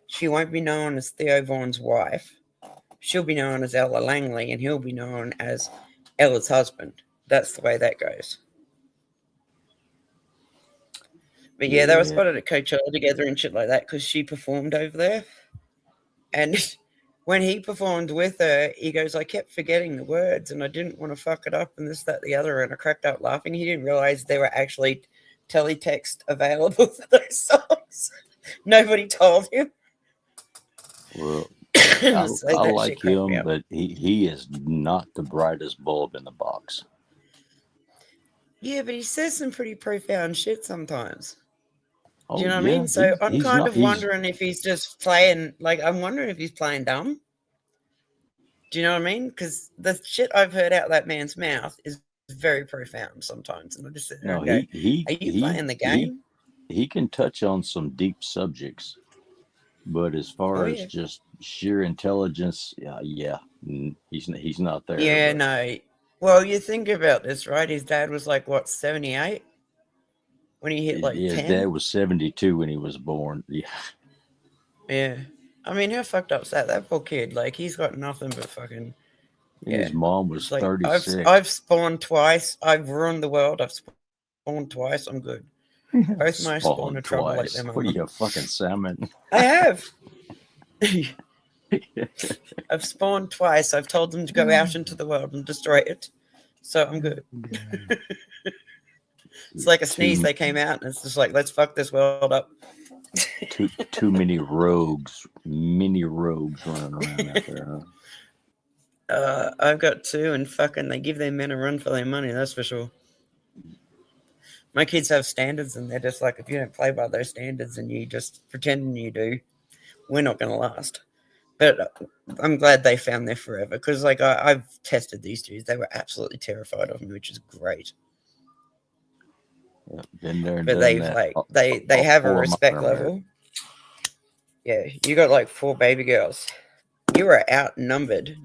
She won't be known as Theo Vaughn's wife. She'll be known as Ella Langley, and he'll be known as Ella's husband. That's the way that goes. But yeah, they were spotted at Coachella together and shit like that because she performed over there. And when he performed with her, he goes, I kept forgetting the words and I didn't want to fuck it up and this, that, the other. And I cracked up laughing. He didn't realize there were actually teletext available for those songs. Nobody told him. Well, I like him, but he is not the brightest bulb in the box. Yeah, but he says some pretty profound shit sometimes. Oh, do you know what I mean? So I'm kind of wondering if he's just playing, like, I'm wondering if he's playing dumb. Do you know what I mean? Because the shit I've heard out of that man's mouth is very profound sometimes. And I just sit there and go, are you playing the game? He can touch on some deep subjects, but as far as just sheer intelligence, he's not there. Yeah, no. Well, you think about this, right? His dad was like, what, 78? When he hit like 10? His dad was 72 when he was born. Yeah. Yeah. I mean, how fucked up is that? That poor kid, like, he's got nothing but fucking... And his mom was 36. I've spawned twice. I've ruined the world. I've spawned twice. I'm good. Both my spawn are trouble like them. What are you, a fucking salmon? I have. I've spawned twice. I've told them to go out into the world and destroy it. So I'm good. It's like a sneeze. They came out and it's just like, let's fuck this world up. too many rogues. Many rogues running around out there, huh? I've got 2 and fucking they give their men a run for their money. That's for sure. My kids have standards and they're just like, if you don't play by those standards and you just pretending you do, we're not going to last. But I'm glad they found their forever because, like, I've tested these dudes. They were absolutely terrified of me, which is great. Yeah, been there, but they've that. Like they have a respect level. Yeah, you got like 4 baby girls. You are outnumbered.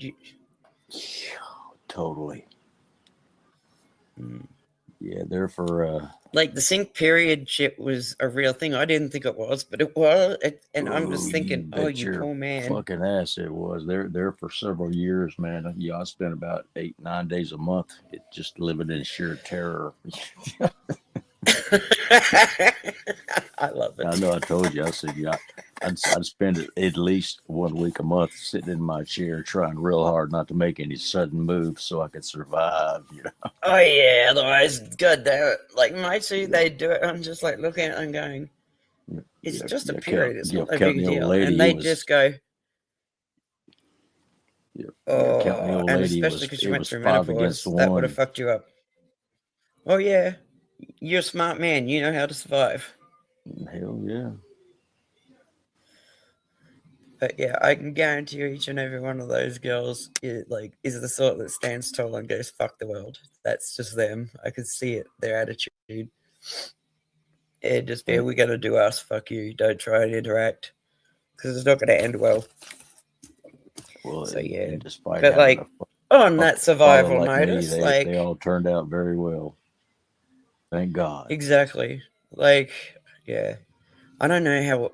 Totally. Yeah, they're for like the sync period shit was a real thing. I didn't think it was, but it was. And I'm just thinking, you poor man. Fucking ass, it was. They're for several years, man. Yeah, I spent about 8-9 days a month just living in sheer terror. I love it. I know I told you. I said, yeah, I'd spend at least 1 week a month sitting in my chair trying real hard not to make any sudden moves so I could survive. You know. Oh yeah, otherwise, god damn it. Like my two, they do it. I'm just like looking at them going, it's just a period. It's not a big deal. And they just go, counting the old and lady, especially because you went through 5 menopause, against that would 1. have fucked you up. Oh yeah, you're a smart man. You know how to survive. Hell yeah. But yeah, I can guarantee you each and every one of those girls is the sort that stands tall and goes, fuck the world. That's just them. I could see it, their attitude. It'd just be, we got to do us, fuck you. Don't try and interact. Because it's not going to end well. Well, so yeah. Despite but like, on that survival notice, they all turned out very well. Thank God. Exactly. Like, yeah. I don't know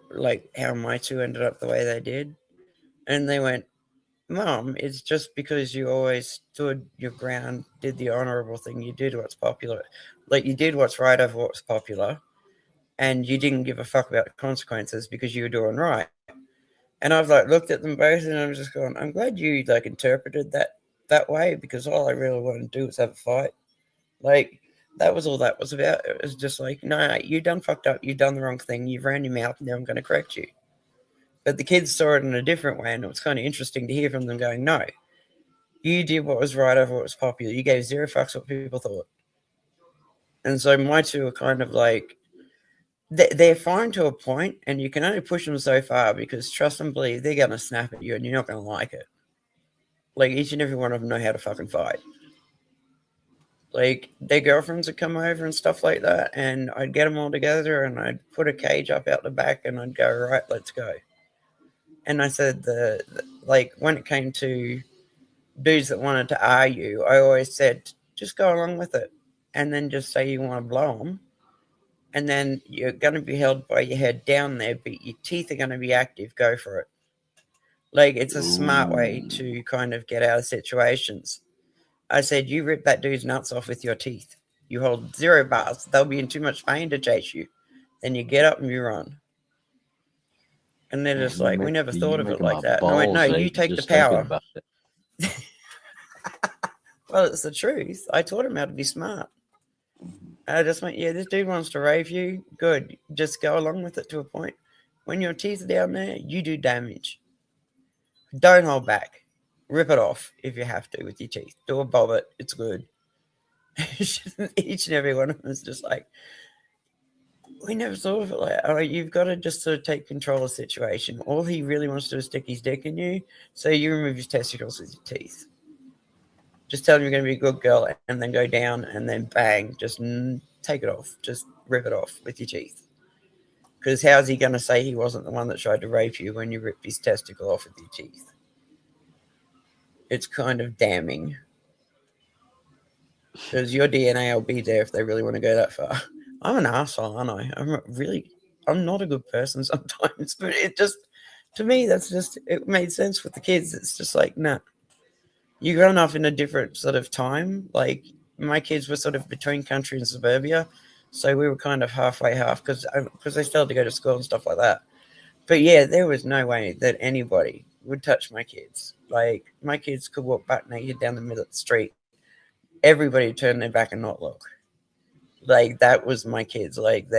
how my two ended up the way they did. And they went, Mom, it's just because you always stood your ground, did the honorable thing, you did what's popular. Like, you did what's right over what's popular, and you didn't give a fuck about the consequences because you were doing right. And I've looked at them both, and I'm just going, I'm glad you interpreted that way, because all I really wanted to do was have a fight. Like, that was all that was about. It was just like, no, you done fucked up, you done the wrong thing, you've ran your mouth, now I'm going to correct you. But the kids saw it in a different way, and it was kind of interesting to hear from them going, no, you did what was right over what was popular. You gave zero fucks what people thought. And so my two are kind of like, they're fine to a point, and you can only push them so far, because trust and believe, they're going to snap at you and you're not going to like it. Like, each and every one of them know how to fucking fight. Like, their girlfriends would come over and stuff like that, and I'd get them all together, and I'd put a cage up out the back, and I'd go, right, let's go. And I said, when it came to dudes that wanted to argue, I always said, just go along with it, and then just say you want to blow them, and then you're going to be held by your head down there, but your teeth are going to be active. Go for it. Like, it's a smart way to kind of get out of situations. I said, you rip that dude's nuts off with your teeth. You hold 0 bars. They'll be in too much pain to chase you. Then you get up and you run. And they're just like, we never thought of it like that. And I went, no, you take the power. Well, it's the truth. I taught him how to be smart. I just went, yeah, this dude wants to rave you. Good. Just go along with it to a point. When your teeth are down there, you do damage. Don't hold back. Rip it off if you have to with your teeth. Do a bob it. It's good. Each and every one of them is just like, we never thought of it like that. All right, you've got to just sort of take control of the situation. All he really wants to do is stick his dick in you, so you remove his testicles with your teeth. Just tell him you're going to be a good girl, and then go down, and then bang, just take it off. Just rip it off with your teeth. Because how's he going to say he wasn't the one that tried to rape you when you ripped his testicle off with your teeth? It's kind of damning. Because your DNA will be there if they really want to go that far. I'm an asshole, aren't I? I'm not a good person sometimes, but it just, to me, it made sense with the kids. It's just like, nah, you grown up in a different sort of time. Like, my kids were sort of between country and suburbia, so we were kind of halfway half, because they still had to go to school and stuff like that. But yeah, there was no way that anybody would touch my kids. Like, my kids could walk butt naked down the middle of the street. Everybody would turn their back and not look. Like, that was my kids. Like,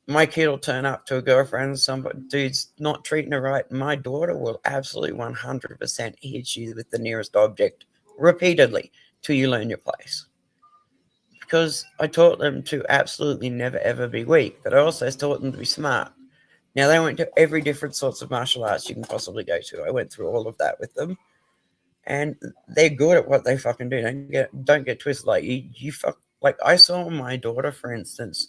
my kid will turn up to a girlfriend, some dude's not treating her right. My daughter will absolutely 100% hit you with the nearest object repeatedly till you learn your place. Because I taught them to absolutely never, ever be weak, but I also taught them to be smart. Now, they went to every different sorts of martial arts you can possibly go to. I went through all of that with them. And they're good at what they fucking do. Don't get twisted. Like, you fuck. Like, I saw my daughter, for instance.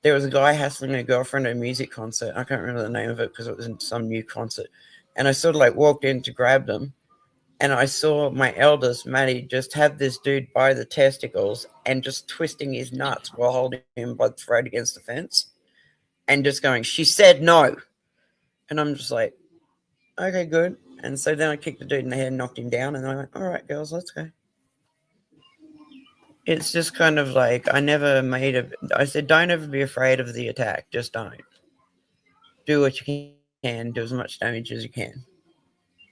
There was a guy hassling a girlfriend at a music concert. I can't remember the name of it because it was in some new concert. And I sort of walked in to grab them. And I saw my eldest, Maddie, just have this dude by the testicles and just twisting his nuts while holding him by the throat against the fence. And just going, she said no. And I'm just like, okay, good. And so then I kicked the dude in the head and knocked him down. And I went, all right, girls, let's go. it's just kind of like I said, don't ever be afraid of the attack. Just don't. Do what you can. Do as much damage as you can.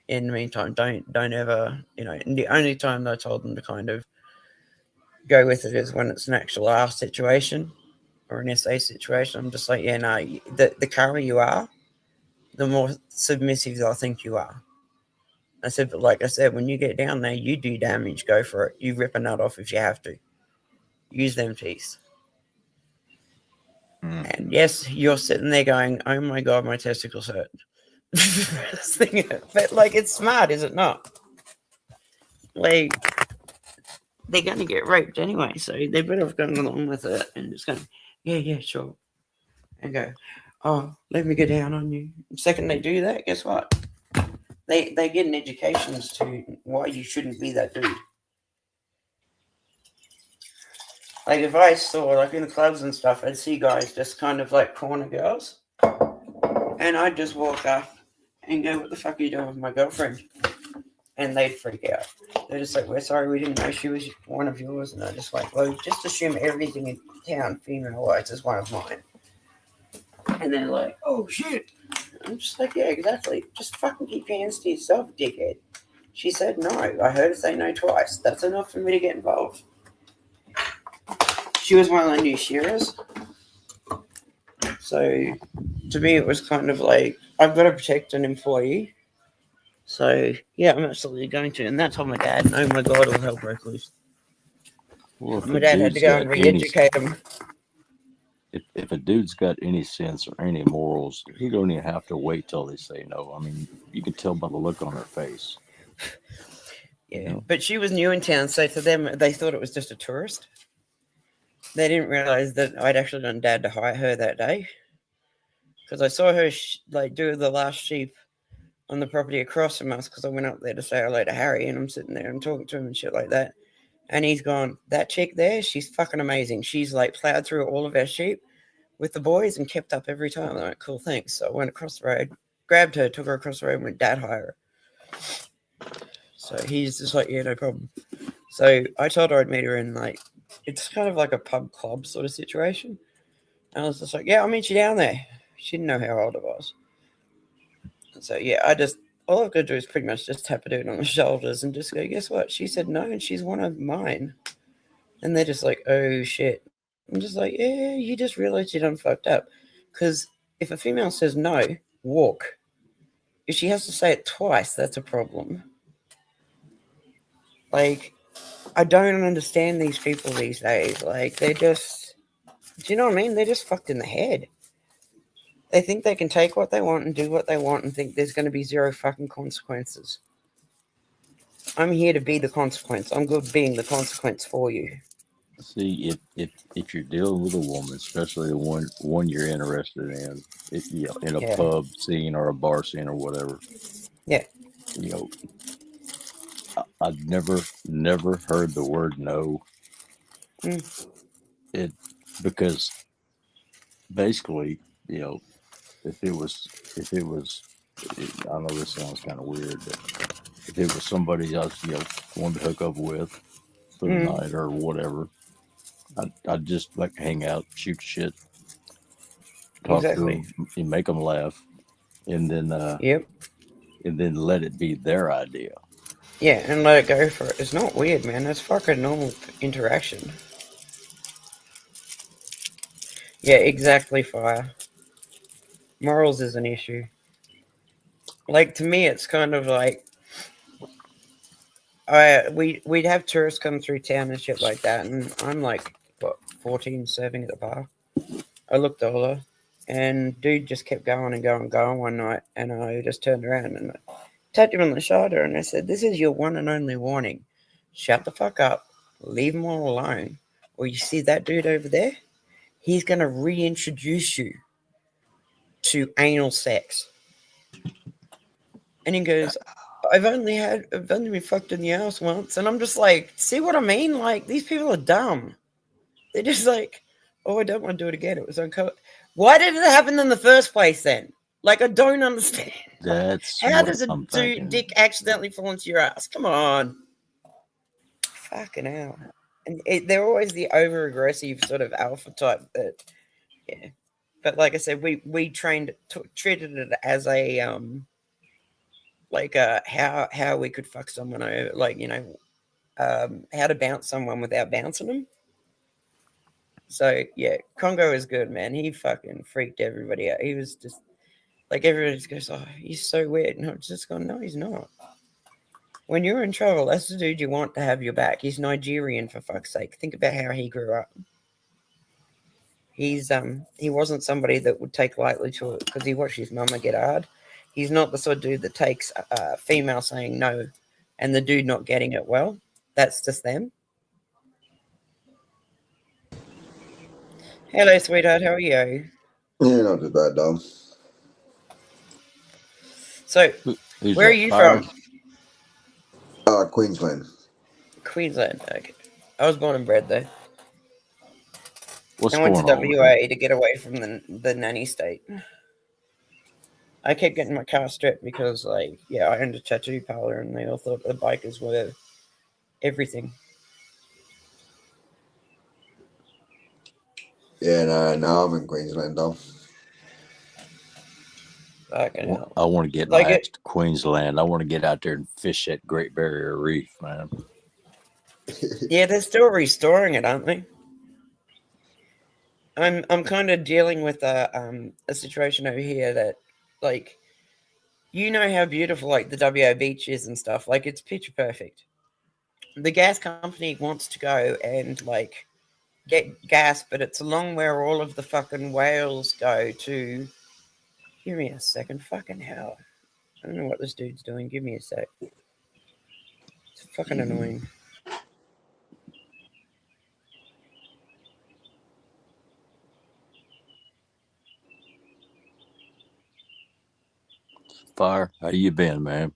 In the meantime, don't ever, and the only time that I told them to kind of go with it is when it's an actual R situation or an SA situation. I'm just like, yeah, no, the calmer you are, the more submissive I think you are. I said, but like I said, when you get down there, you do damage, go for it. You rip a nut off if you have to. Use them teeth. And yes, you're sitting there going, oh my God, my testicles hurt. But like, it's smart, is it not? Like, they're going to get raped anyway, so they better have gone along with it and just going, yeah, sure. And go, oh, let me get down on you. The second they do that, guess what? They get an education as to why you shouldn't be that dude. Like, if I saw, like, in the clubs and stuff, I'd see guys just kind of, like, corner girls. And I'd just walk up and go, what the fuck are you doing with my girlfriend? And they'd freak out. They're just like, we're sorry, we didn't know she was one of yours. And I'm just like, well, just assume everything in town, female-wise, is one of mine. And they're like, oh, shit. I'm just like, yeah, exactly. Just fucking keep your hands to yourself, dickhead. She said no. I heard her say no twice. That's enough for me to get involved. She was one of the new shearers. So, to me, it was kind of like, I've got to protect an employee. So, yeah, I'm absolutely going to. And that's how my dad, oh my God, all hell broke loose. Well, My dad had to go and re-educate him. If a dude's got any sense or any morals, he don't even have to wait till they say no. I mean, you can tell by the look on their face. Yeah, but she was new in town, so to them, they thought it was just a tourist. They didn't realize that I'd actually done Dad to hire her that day. Because I saw her, do the last sheep on the property across from us, because I went up there to say hello to Harry, and I'm sitting there and talking to him and shit like that. And he's gone, that chick there, she's fucking amazing. She's, plowed through all of our sheep with the boys and kept up every time. I'm like, cool, thanks. So I went across the road, grabbed her, took her across the road, and went, Dad, hire her. So he's just like, yeah, no problem. So I told her I'd meet her in, it's kind of like a pub club sort of situation. And I was just like, yeah, I'll meet you down there. She didn't know how old I was. And so, yeah, all I've got to do is pretty much just tap a dude on the shoulders and just go, guess what? She said no, and she's one of mine. And they're just like, oh, shit. I'm just like, yeah, you just realized you done fucked up. Because if a female says no, walk. If she has to say it twice, that's a problem. I don't understand these people these days. They're just, do you know what I mean? They're just fucked in the head. They think they can take what they want and do what they want and think there's going to be zero fucking consequences. I'm here to be the consequence. I'm good being the consequence for you. See, if you're dealing with a woman, especially the one you're interested in, in a pub scene or a bar scene or whatever. Yeah. I've never heard the word no. Because basically, if it was, I know this sounds kind of weird, but if it was somebody else, wanted to hook up with for the night or whatever, I'd just hang out, shoot shit, talk to them, and make them laugh, and then and then let it be their idea. Yeah, and let it go for it. It's not weird, man. That's fucking normal interaction. Yeah, exactly, Fire. Morals is an issue. To me, it's kind of we'd have tourists come through town and shit like that, and I'm 14 serving at the bar. I looked older, and dude just kept going and going and going one night, and I just turned around and I tapped him on the shoulder and I said, this is your one and only warning. Shut the fuck up, leave them all alone, or you see that dude over there, he's going to reintroduce you to anal sex. And he goes, I've only been fucked in the ass once. And I'm just like, see what I mean? These people are dumb. They're just like, oh, I don't want to do it again. It was uncovered. Why did it happen in the first place then? I don't understand. How does a dick accidentally fall into your ass? Come on. Fucking hell. And they're always the over aggressive sort of alpha type that, yeah. But like I said, we treated it as a like how we could fuck someone over, like, you know, how to bounce someone without bouncing them. So yeah, Congo is good, man. He fucking freaked everybody out. He was just like, everybody just goes, "Oh, he's so weird," and I'm just going, "No, he's not." When you're in trouble, that's the dude you want to have your back. He's Nigerian, for fuck's sake. Think about how he grew up. He wasn't somebody that would take lightly to it because he watched his mama get hard. He's not the sort of dude that takes a female saying no and the dude not getting it well. That's just them. Hello, sweetheart. How are you? Yeah, not too bad, dog. So, where are you from? Queensland. Queensland. Okay. I was born and bred there. What's I went going to on? WA to get away from the nanny state. I kept getting my car stripped because, like, yeah, I owned a tattoo parlor and they all thought the bikers were everything. Yeah, no, I'm in Queensland, dog. I want to get like my ass to Queensland. I want to get out there and fish that Great Barrier Reef, man. Yeah, they're still restoring it, aren't they? I'm kind of dealing with a situation over here that, like, you know how beautiful like the WA beach is and stuff. Like, it's picture perfect. The gas company wants to go and like get gas, but it's along where all of the fucking whales go to. Give me a second. Fucking hell. I don't know what this dude's doing. Give me a sec. It's fucking annoying. Fire, how you been, man?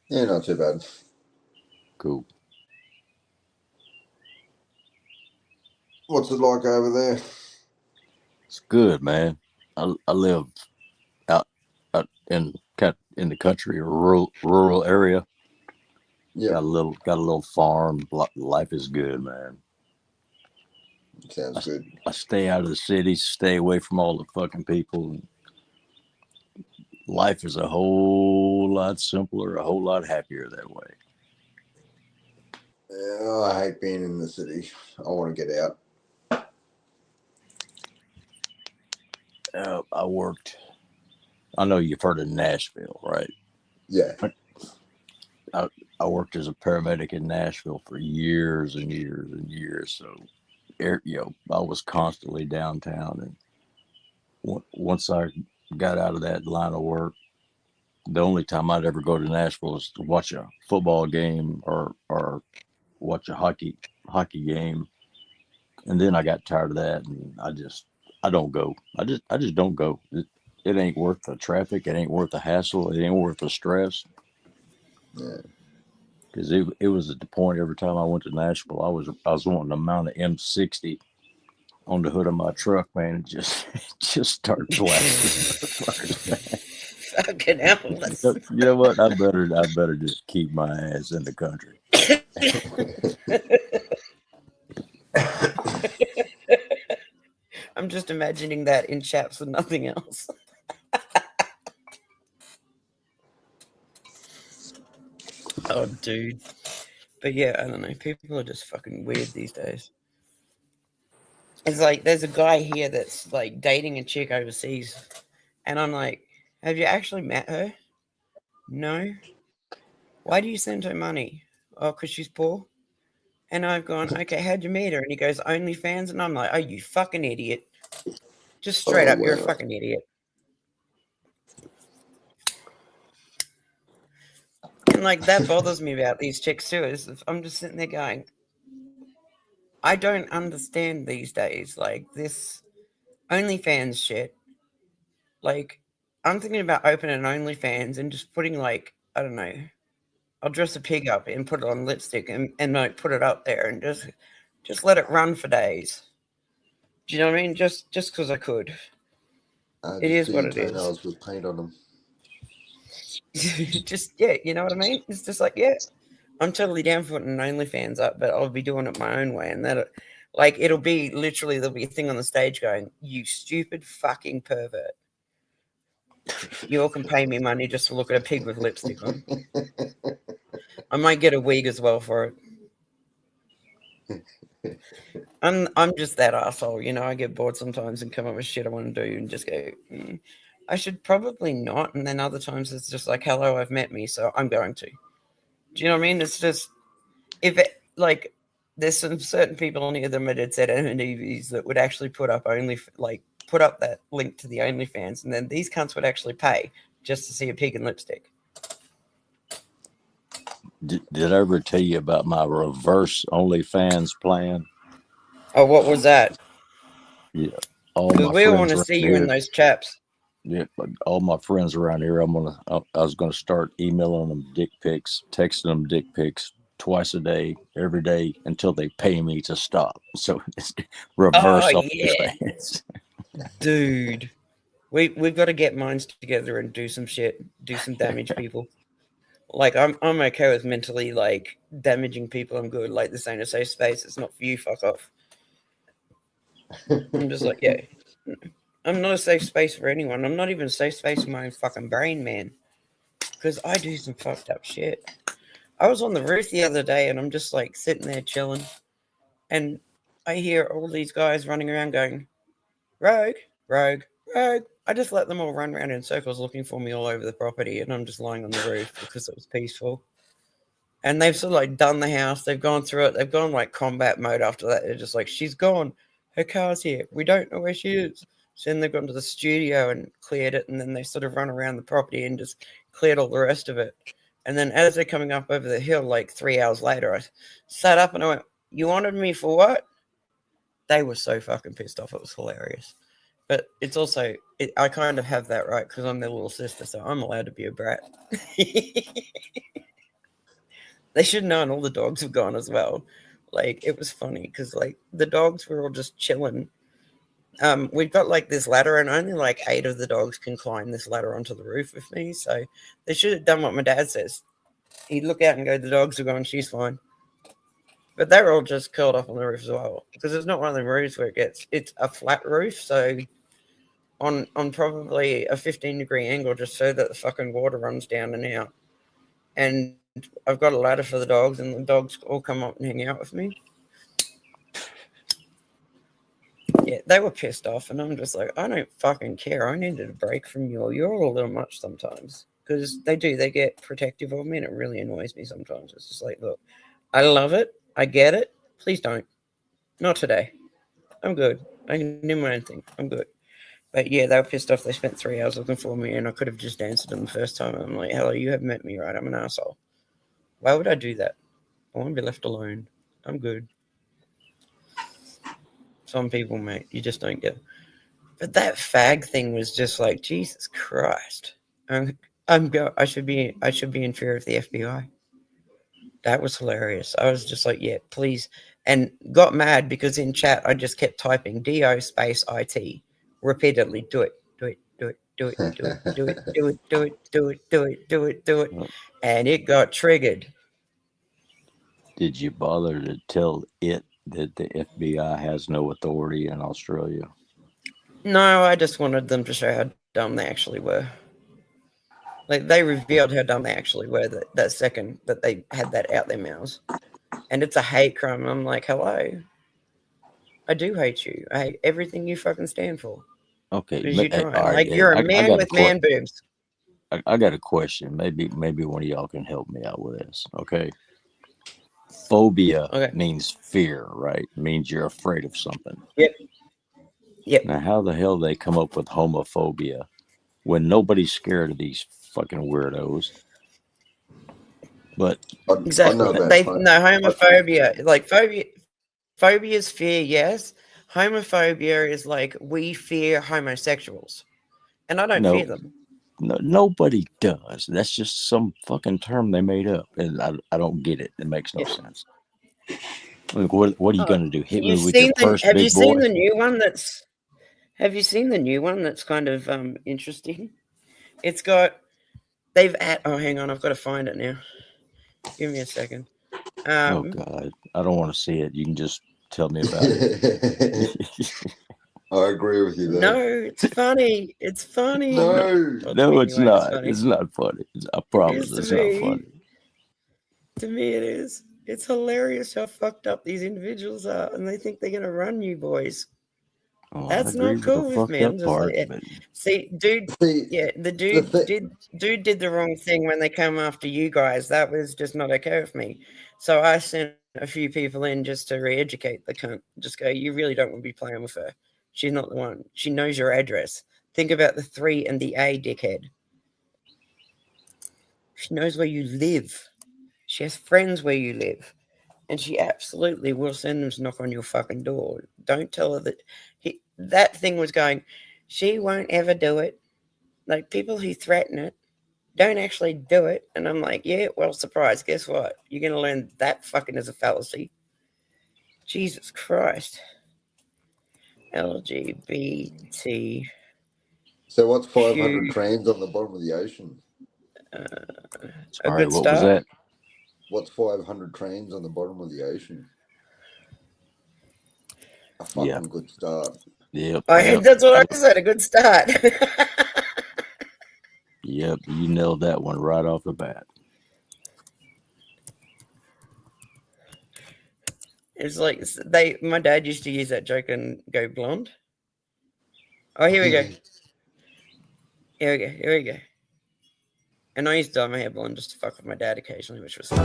Yeah, not too bad. Cool. What's it like over there? It's good, man. I live out in the country, a rural area. Yeah, Got a little farm. Life is good, man. sounds good. I stay out of the cities, stay away from all the fucking people. Life is a whole lot simpler, a whole lot happier that way. Yeah, I hate being in the city. I want to get out. I know you've heard of Nashville, right? Yeah. I worked as a paramedic in Nashville for years and years and years. So, I was constantly downtown. And once I got out of that line of work, the only time I'd ever go to Nashville is to watch a football game or watch a hockey game. And then I got tired of that, and I don't go. I just don't go. It ain't worth the traffic. It ain't worth the hassle. It ain't worth the stress. Yeah. Because it was at the point every time I went to Nashville, I was wanting to mount an M60 on the hood of my truck, man, and just start blasting. Fucking hell. You know what? I better just keep my ass in the country. I'm just imagining that in chaps and nothing else. Oh, dude. But yeah, I don't know. People are just fucking weird these days. It's like there's a guy here that's like dating a chick overseas. And I'm like, have you actually met her? No. Why do you send her money? Oh, because she's poor. And I've gone, okay, how'd you meet her? And he goes, OnlyFans. And I'm like, oh, you fucking idiot. Just straight up, you're a fucking idiot. And like that bothers me about these chicks too. Is I'm just sitting there going, I don't understand these days. Like this OnlyFans shit. Like I'm thinking about opening OnlyFans and just putting like, I don't know, I'll dress a pig up and put it on lipstick and like put it up there and just let it run for days. Do you know what I mean? Just because I could. It is what it is. With paint on them. Just, yeah, you know what I mean? It's just like, yeah, I'm totally down for putting OnlyFans up, but I'll be doing it my own way, and that, like, it'll be literally there'll be a thing on the stage going, "You stupid fucking pervert! You all can pay me money just to look at a pig with lipstick on." I might get a wig as well for it. I'm just that asshole, you know. I get bored sometimes and come up with shit I want to do and just go, I should probably not. And then other times it's just like, hello, I've met me, so I'm going to. Do you know what I mean? It's just, if it, like, there's some certain people on here that are dead set NFTs that would actually put up that link to the OnlyFans, and then these cunts would actually pay just to see a pig in lipstick. Did I ever tell you about my reverse OnlyFans plan? Oh, what was that? Yeah, because we all want to see you in those chaps. Yeah, all my friends around here, I was gonna start emailing them dick pics, texting them dick pics twice a day, every day until they pay me to stop. So it's reverse OnlyFans. Dude, we've got to get minds together and do some shit, do some damage, people. Like, I'm okay with mentally, like, damaging people. I'm good. Like, this ain't a safe space. It's not for you. Fuck off. I'm just like, yeah. I'm not a safe space for anyone. I'm not even a safe space for my own fucking brain, man. Because I do some fucked up shit. I was on the roof the other day, and I'm just, like, sitting there chilling. And I hear all these guys running around going, rogue, rogue, rogue. I just let them all run around in circles looking for me all over the property, and I'm just lying on the roof because it was peaceful. And they've sort of like done the house. They've gone through it. They've gone like combat mode after that. They're just like, she's gone. Her car's here. We don't know where she is. So then they've gone to the studio and cleared it, and then they sort of run around the property and just cleared all the rest of it. And then as they're coming up over the hill, like 3 hours later, I sat up and I went, you wanted me for what? They were so fucking pissed off. It was hilarious. But it's also, I kind of have that right because I'm their little sister, so I'm allowed to be a brat. They should have known all the dogs were gone as well. Like, it was funny because, like, the dogs were all just chilling. We've got, like, this ladder, and only, like, 8 of the dogs can climb this ladder onto the roof with me. So they should have done what my dad says. He'd look out and go, the dogs are gone, she's fine. But they were all just curled up on the roof as well because it's not one of the roofs where it's a flat roof. So on probably a 15-degree angle just so that the fucking water runs down and out. And I've got a ladder for the dogs, and the dogs all come up and hang out with me. Yeah, they were pissed off, and I'm just like, I don't fucking care. I needed a break from you. You're all a little much sometimes because they get protective of me, and it really annoys me sometimes. It's just like, look, I love it. I get it. Please don't. Not today. I'm good. I can do my own thing. I'm good. But yeah, they were pissed off. They spent 3 hours looking for me, and I could have just answered them the first time. I'm like, hello, you have met me, right? I'm an asshole. Why would I do that? I want to be left alone. I'm good. Some people, mate, you just don't get it. But that fag thing was just like, Jesus Christ. I should be in fear of the FBI. That was hilarious. I was just like, yeah, please. And got mad because in chat I just kept typing DO space IT repeatedly. Do it, do it, do it, do it, do it, do it, do it, do it, do it, do it, do it, do it. And it got triggered. Did you bother to tell it that the FBI has no authority in Australia? No, I just wanted them to show how dumb they actually were. Like, they revealed how dumb they actually were that second that they had that out their mouths. And it's a hate crime. I'm like, hello. I do hate you. I hate everything you fucking stand for. Okay. You right, you're a man with man boobs. I got a question. Maybe one of y'all can help me out with this. Okay. Phobia means fear, right? It means you're afraid of something. Yep. Now, how the hell they come up with homophobia when nobody's scared of these fucking weirdos? But exactly, homophobia. Like phobia is fear, yes. Homophobia is like we fear homosexuals, and I don't fear them. No, nobody does. That's just some fucking term they made up, and I don't get it. It makes no sense. Like, what are you gonna do? Hit me with your first big boy? Have you seen the new one? Have you seen the new one? That's kind of interesting. It's got. Oh, hang on. I've got to find it now. Give me a second. Oh God, I don't want to see it. You can just tell me about it. I agree with you there. No, it's funny. It's funny. No, Well, No, to me it's anyway, not. It's not funny. I promise to it's not me. funny. To me, it is. It's hilarious how fucked up these individuals are, and they think they're gonna run you boys. Oh, That's I agree not cool with the with me. fucked I'm up just part. like, But see, dude. See, Yeah, the dude did the wrong thing when they come after you guys. That was just not okay with me. So I sent a few people in just to re-educate the cunt. Just go, you really don't want to be playing with her. She's not the one. She knows your address. Think about the 3 and the A, dickhead. She knows where you live. She has friends where you live. And she absolutely will send them to knock on your fucking door. Don't tell her that that thing was going, she won't ever do it. Like, people who threaten it don't actually do it. And I'm like, yeah, well, surprise. Guess what? You're going to learn that fucking is a fallacy. Jesus Christ. LGBT. so what's 500 trains on the bottom of the ocean? sorry, what was that? What's 500 trains on the bottom of the ocean? A fucking good start. Yep. That's what I said. A good start. Yep. You nailed that one right off the bat. It's like my dad used to use that joke and go blonde. Oh, here we go. Here we go. And I used to dye my hair blonde just to fuck with my dad occasionally, which was fun.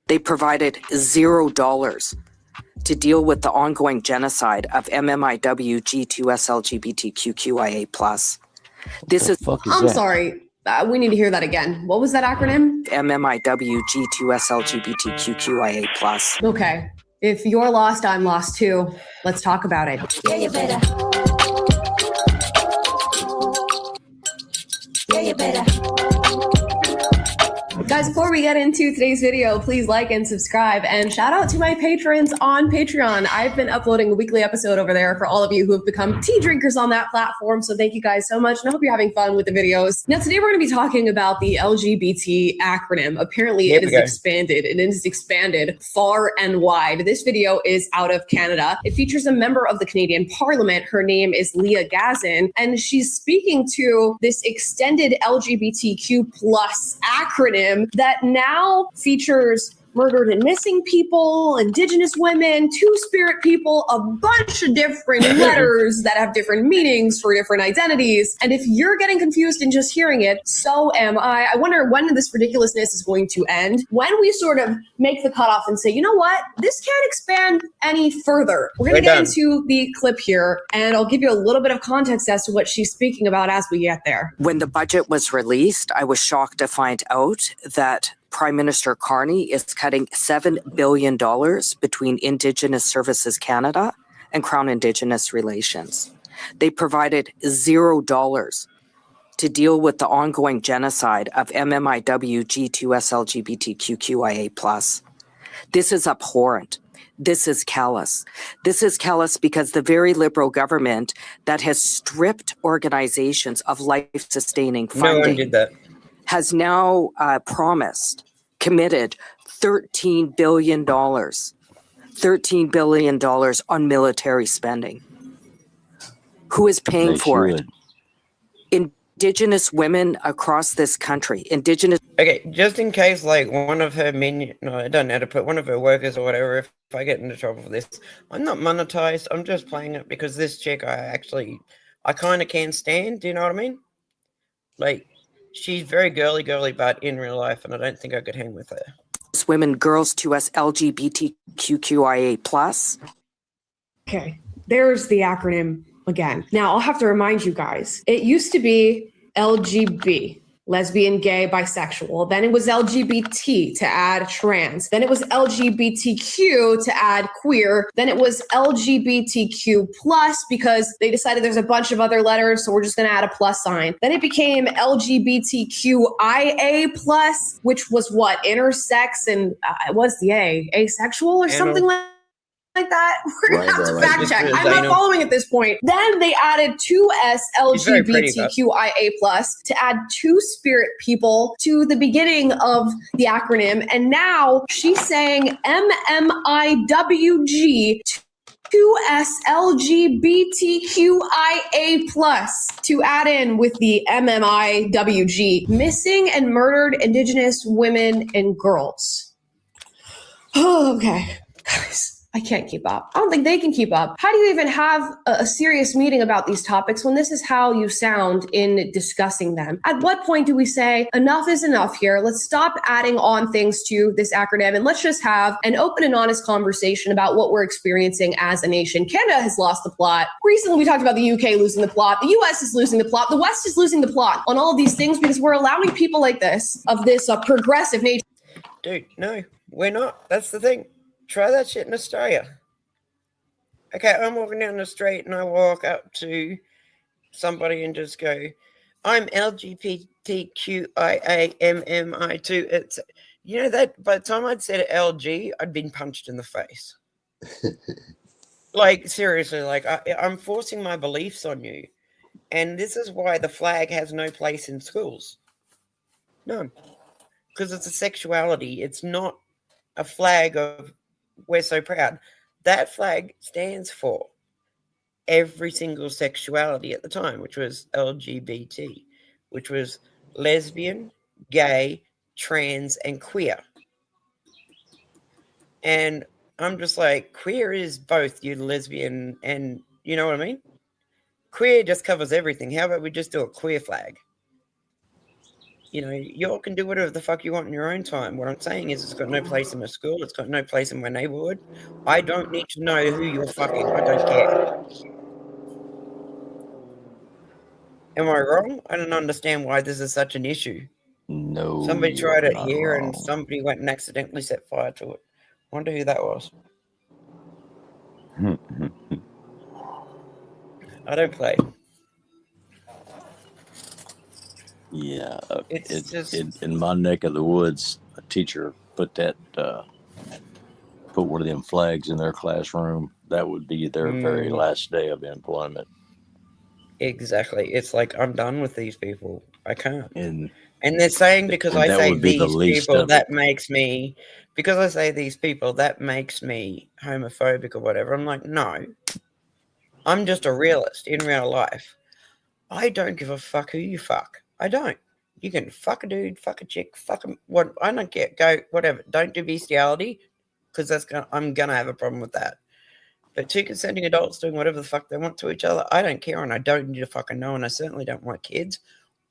They provided $0 to deal with the ongoing genocide of MMIW G2S LGBTQIA+. This is I'm sorry. We need to hear that again. What was that acronym? MMIW G2S LGBTQIA+. Okay. If you're lost, I'm lost too. Let's talk about it. Yeah, you better. Yeah, you better. Guys, before we get into today's video, please like and subscribe, and shout out to my patrons on Patreon. I've been uploading a weekly episode over there for all of you who have become tea drinkers on that platform, so thank you guys so much, and I hope you're having fun with the videos. Now, today we're going to be talking about the LGBT acronym. Apparently, it is expanded, and it is expanded far and wide. This video is out of Canada. It features a member of the Canadian Parliament. Her name is Leah Gazin, and she's speaking to this extended LGBTQ plus acronym that now features murdered and missing people, Indigenous women, Two-Spirit people, a bunch of different letters that have different meanings for different identities. And if you're getting confused in just hearing it, so am I. I wonder when this ridiculousness is going to end, when we sort of make the cutoff and say, you know what, this can't expand any further. We're going to get into the clip here, and I'll give you a little bit of context as to what she's speaking about as we get there. When the budget was released, I was shocked to find out that Prime Minister Carney is cutting $7 billion between Indigenous Services Canada and Crown Indigenous Relations. They provided $0 to deal with the ongoing genocide of MMIW G2S LGBTQIA+. This is abhorrent. This is callous. This is callous because the very Liberal government that has stripped organizations of life-sustaining funding. No one did that. Has now committed $13 billion on military spending. Who is paying for it? Indigenous women across this country. Okay, just in case, like, one of her I don't know how to put one of her workers or whatever, if I get into trouble for this, I'm not monetized. I'm just playing it because this chick I kind of can stand. Do you know what I mean? Like, she's very girly, but in real life, and I don't think I could hang with her. Women, girls to us, LGBTQIA+. Okay, there's the acronym again. Now, I'll have to remind you guys, it used to be LGB, lesbian, gay, bisexual. Then it was LGBT to add trans. Then it was LGBTQ to add queer. Then it was LGBTQ plus because they decided there's a bunch of other letters, so we're just going to add a plus sign. Then it became LGBTQIA plus, which was what? Intersex and what's the A? Asexual or something like that? like that? We're gonna have to Right. fact check. Just I'm so you not know. following at this point. Then they added 2S She's very pretty, but- LGBTQIA+ to add 2 spirit people to the beginning of the acronym, and now she's saying MMIWG. 2S LGBTQIA+ to add in with the MMIWG, missing and murdered Indigenous women and girls. Oh, okay, guys, I can't keep up. I don't think they can keep up. How do you even have a serious meeting about these topics when this is how you sound in discussing them? At what point do we say enough is enough here? Let's stop adding on things to this acronym and let's just have an open and honest conversation about what we're experiencing as a nation. Canada has lost the plot. Recently, we talked about the UK losing the plot. The US is losing the plot. The West is losing the plot on all of these things because we're allowing people like this, of this progressive nature. Dude, no, we're not. That's the thing. Try that shit in Australia. Okay, I'm walking down the street and I walk up to somebody and just go, I'm LGBTQIAMMI2. It's, you know, that by the time I'd said LG, I'd been punched in the face. Like, seriously, like, I'm forcing my beliefs on you. And this is why the flag has no place in schools. None. Because it's a sexuality. It's not a flag of we're so proud. That flag stands for every single sexuality at the time, which was LGBT, which was lesbian, gay, trans, and queer. And I'm just like, queer is both you lesbian and, you know what I mean? Queer just covers everything. How about we just do a queer flag? You know, y'all can do whatever the fuck you want in your own time. What I'm saying is it's got no place in my school. It's got no place in my neighborhood. I don't need to know who you're fucking. I don't care. Am I wrong? I don't understand why this is such an issue. No. Somebody tried it not here wrong. and somebody went and accidentally set fire to it. Wonder who that was. I don't play. Yeah, It's just in my neck of the woods, a teacher put one of them flags in their classroom. That would be their very last day of employment. exactly. It's like I'm done with these people. I can't. And they're saying because I that say would be the these least people, of that it. makes me, because I say these people, that makes me homophobic or whatever. I'm like, no. I'm just a realist in real life. I don't give a fuck who you fuck. I don't. You can fuck a dude, fuck a chick, fuck a, what, I don't care. Go, whatever. Don't do bestiality, because I'm gonna have a problem with that. But 2 consenting adults doing whatever the fuck they want to each other, I don't care, and I don't need to fucking know, and I certainly don't want kids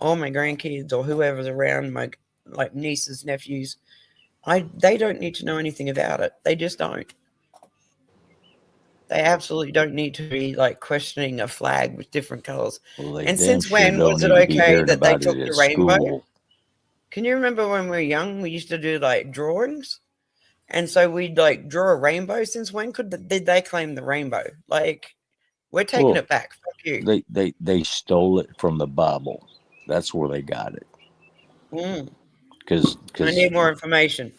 or my grandkids or whoever's around, my like nieces, nephews. They don't need to know anything about it. They just don't. They absolutely don't need to be like questioning a flag with different colors. Well, they And damn since sure when don't was it need to be okay hearing that they about took it the at rainbow? school. Can you remember when we were young, we used to do like drawings? And so we'd like draw a rainbow. Since when did they claim the rainbow? Like, we're taking it back. Fuck you. They stole it from the Bible. That's where they got it. Because I need more information.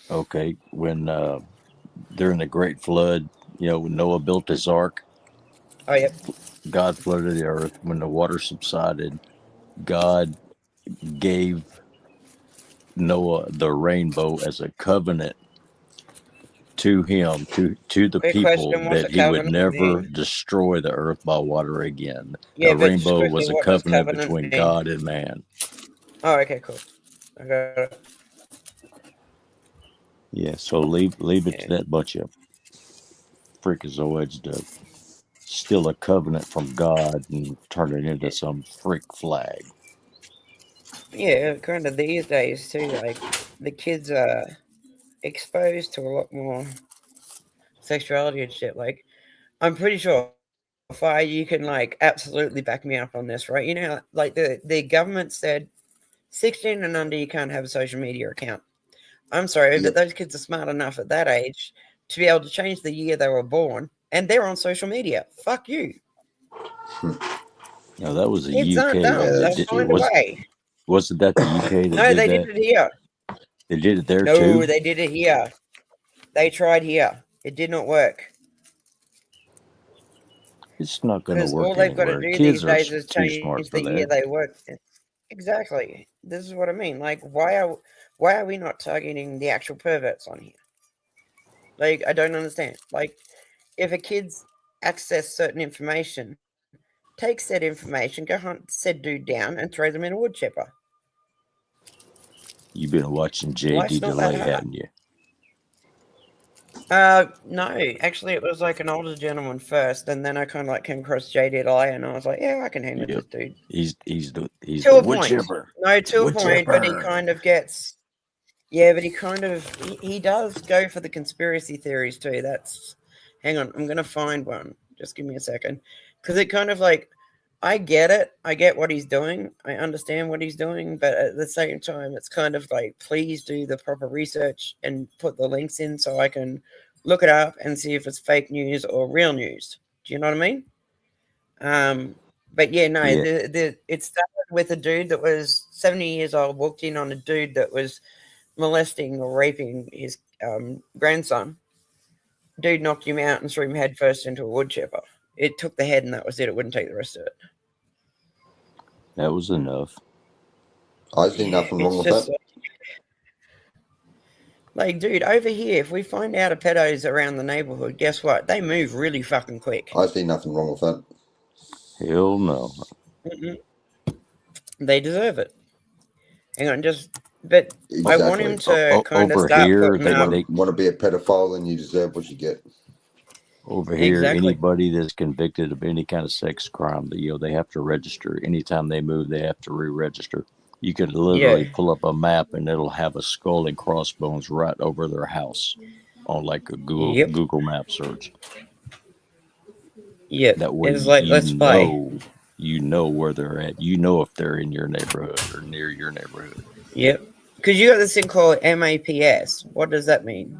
Okay, when during the Great Flood, you know, when Noah built his ark. Oh, yep. God flooded the earth. When the water subsided, God gave Noah the rainbow as a covenant to him, to the Quick people, question, what's that a he would covenant never mean? destroy the earth by water again. Yeah, the but just rainbow was quickly, a what does covenant covenant between mean? God and man. Oh, okay, cool. I got it. Yeah, so leave it to that bunch of freakazoids to steal a covenant from God and turn it into some freak flag. Yeah, kind of these days too. Like, the kids are exposed to a lot more sexuality and shit. Like, I'm pretty sure, Fire, you can like absolutely back me up on this, right? You know, like the government said 16 and under, you can't have a social media account. I'm sorry, but those kids are smart enough at that age to be able to change the year they were born, and they're on social media. Fuck you. No, that was the Kids UK. aren't dumb. They'll find a way. Wasn't that the UK that No, did they that? did it here. They did it there No, too? they did it here. They tried here. It did not work. It's not going to Because work all they've got to anywhere. do Kids these are days is too smart change for the year that. they work. Exactly. This is what I mean. Like, why are we not targeting the actual perverts on here? Like, I don't understand. Like, if a kid's access certain information, take said information, go hunt said dude down, and throw them in a wood chipper. You've been watching Life's JD not that Delay, hard. haven't you? No, actually, it was like an older gentleman first, and then I kind of like came across JD Delay, and I was like, yeah, I can hang with Yep. this dude. He's To the a wood point. chipper. No, to a Wood point, but he chipper. kind of gets. Yeah, but he does go for the conspiracy theories too. Hang on, I'm gonna find one. Just give me a second, because it kind of like, I get it. I get what he's doing. I understand what he's doing, but at the same time, it's kind of like, please do the proper research and put the links in so I can look it up and see if it's fake news or real news. Do you know what I mean? But yeah, no, Yeah. it started with a dude that was 70 years old, walked in on a dude that was molesting or raping his grandson. Dude knocked him out and threw him headfirst into a wood chipper. It took the head and that was it. It wouldn't take the rest of it. That was enough. I see nothing wrong with that. Like, dude, over here, if we find out a pedo's around the neighborhood, guess what? They move really fucking quick. I see nothing wrong with that. Hell no. Mm-mm. They deserve it. Hang on, but I want him to kind of over start here, putting They want to be a pedophile, and you deserve what you get. Over here, Exactly. anybody that's convicted of any kind of sex crime, they have to register. Anytime they move, they have to re-register. You can literally pull up a map, and it'll have a skull and crossbones right over their house on like a Google map search. Yeah, that way it's like, let's play. You know where they're at. You know if they're in your neighborhood or near your neighborhood. Yep. Because you got this thing called MAPS. What does that mean?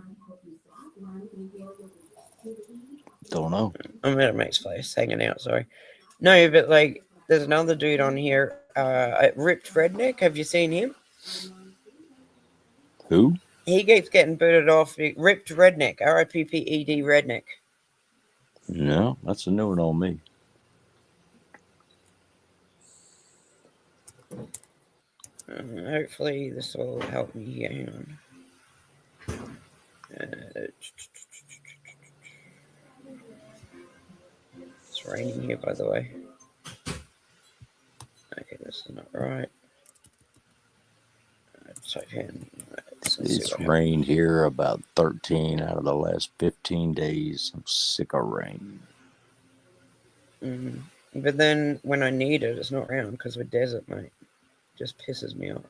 Don't know. I'm at a mate's place hanging out, sorry. No, but like, there's another dude on here, Ripped Redneck. Have you seen him? Who? He keeps getting booted off. Ripped Redneck, RIPPED Redneck. No, that's a new one on me. Hopefully this will help me. Hang on. It's raining here, by the way. Okay, this is not right. It's rained here about 13 out of the last 15 days. I'm sick of rain. But then when I need it, it's not around because we're desert, mate. It just pisses me off.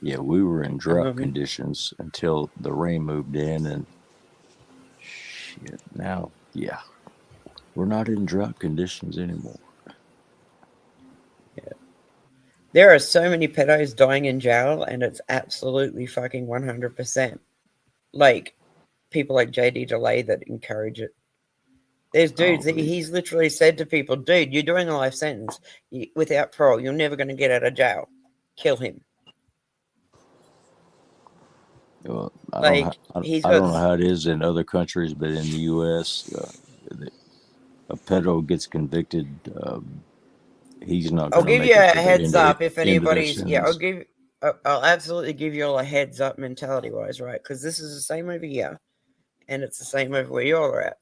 Yeah, we were in drought conditions until the rain moved in, and shit, now, yeah, we're not in drought conditions anymore. Yeah. There are so many pedos dying in jail, and it's absolutely fucking 100%. Like, people like JD Delay that encourage it. There's dudes, he's literally said to people, dude, you're doing a life sentence without parole. You're never going to get out of jail. Kill him. Well, I don't know how it is in other countries, but in the U.S., a pedo gets convicted, he's not going to I'll give make you it a to the heads end up of if their- end of their anybody's, yeah, sentence. I'll absolutely give you all a heads up mentality wise, right? Because this is the same over here, and it's the same over where you all are at.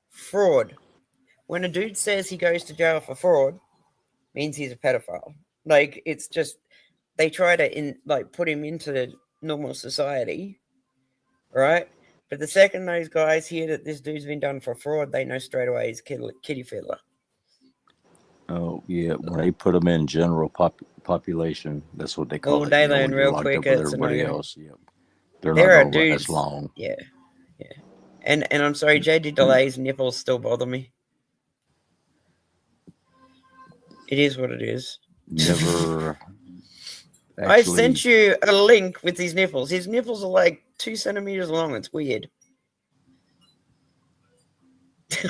Fraud. When a dude says he goes to jail for fraud, means he's a pedophile. Like, it's just, they try to put him into normal society, right? But the second those guys hear that this dude's been done for fraud, they know straight away he's kitty fiddler. Oh, yeah, when they put them in general population, that's what they call All it. day You know, learn when you're real locked quick. up with It's everybody annoying. else. Yeah, they're There not are going to dudes. last long. Yeah. And I'm sorry, JD Delay's nipples still bother me. It is what it is. Never. I've sent you a link with his nipples. His nipples are like 2 centimeters long. It's weird.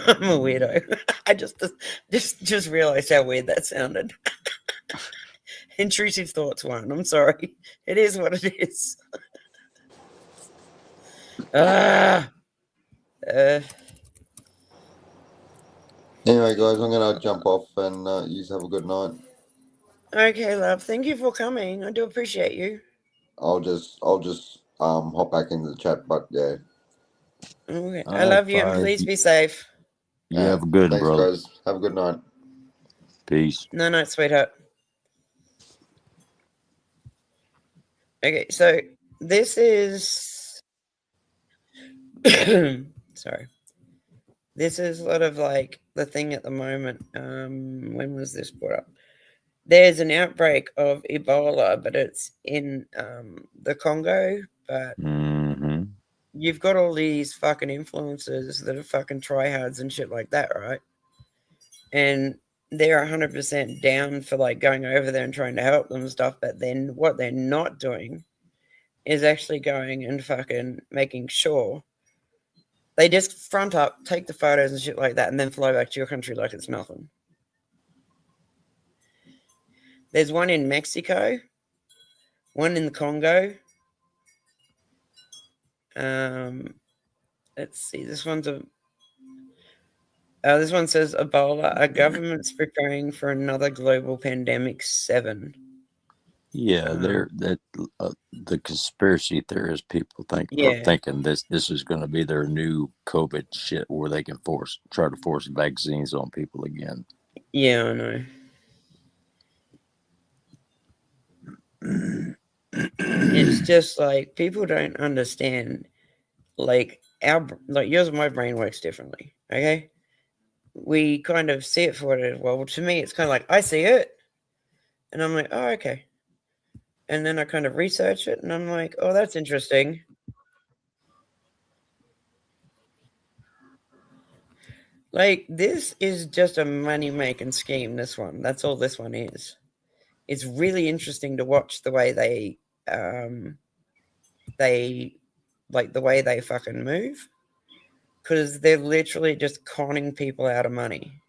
I'm a weirdo. I just realized how weird that sounded. Intrusive thoughts one. I'm sorry. It is what it is. There Anyway, guys, I'm gonna jump off and you have a good night. Okay, love. Thank you for coming. I do appreciate you. I'll just hop back into the chat, but yeah. Okay. I love you, and please be safe. You have a good one, thanks, brother. guys. Have a good night. Peace. No, sweetheart. Okay, so this is sorry. This is sort of like the thing at the moment. When was this brought up? There's an outbreak of Ebola, but it's in the Congo. But you've got all these fucking influencers that are fucking tryhards and shit like that, right? And they're 100% down for like going over there and trying to help them and stuff. But then what they're not doing is actually going and fucking making sure they just front up, take the photos and shit like that, and then fly back to your country like it's nothing. There's one in Mexico, one in the Congo. Let's see. This one says Ebola. Our government's preparing for another global pandemic 7. Yeah, the conspiracy theorist people are thinking this is going to be their new COVID shit where they can try to force vaccines on people again. Yeah, I know. It's just like people don't understand. Like yours and my brain works differently. Okay, we kind of see it for what it is. Well, to me, it's kind of like I see it, and I'm like, oh, okay. And then I kind of research it, and I'm like, oh, that's interesting. Like, this is just a money-making scheme, this one. That's all this one is. It's really interesting to watch the way they fucking move. Because they're literally just conning people out of money.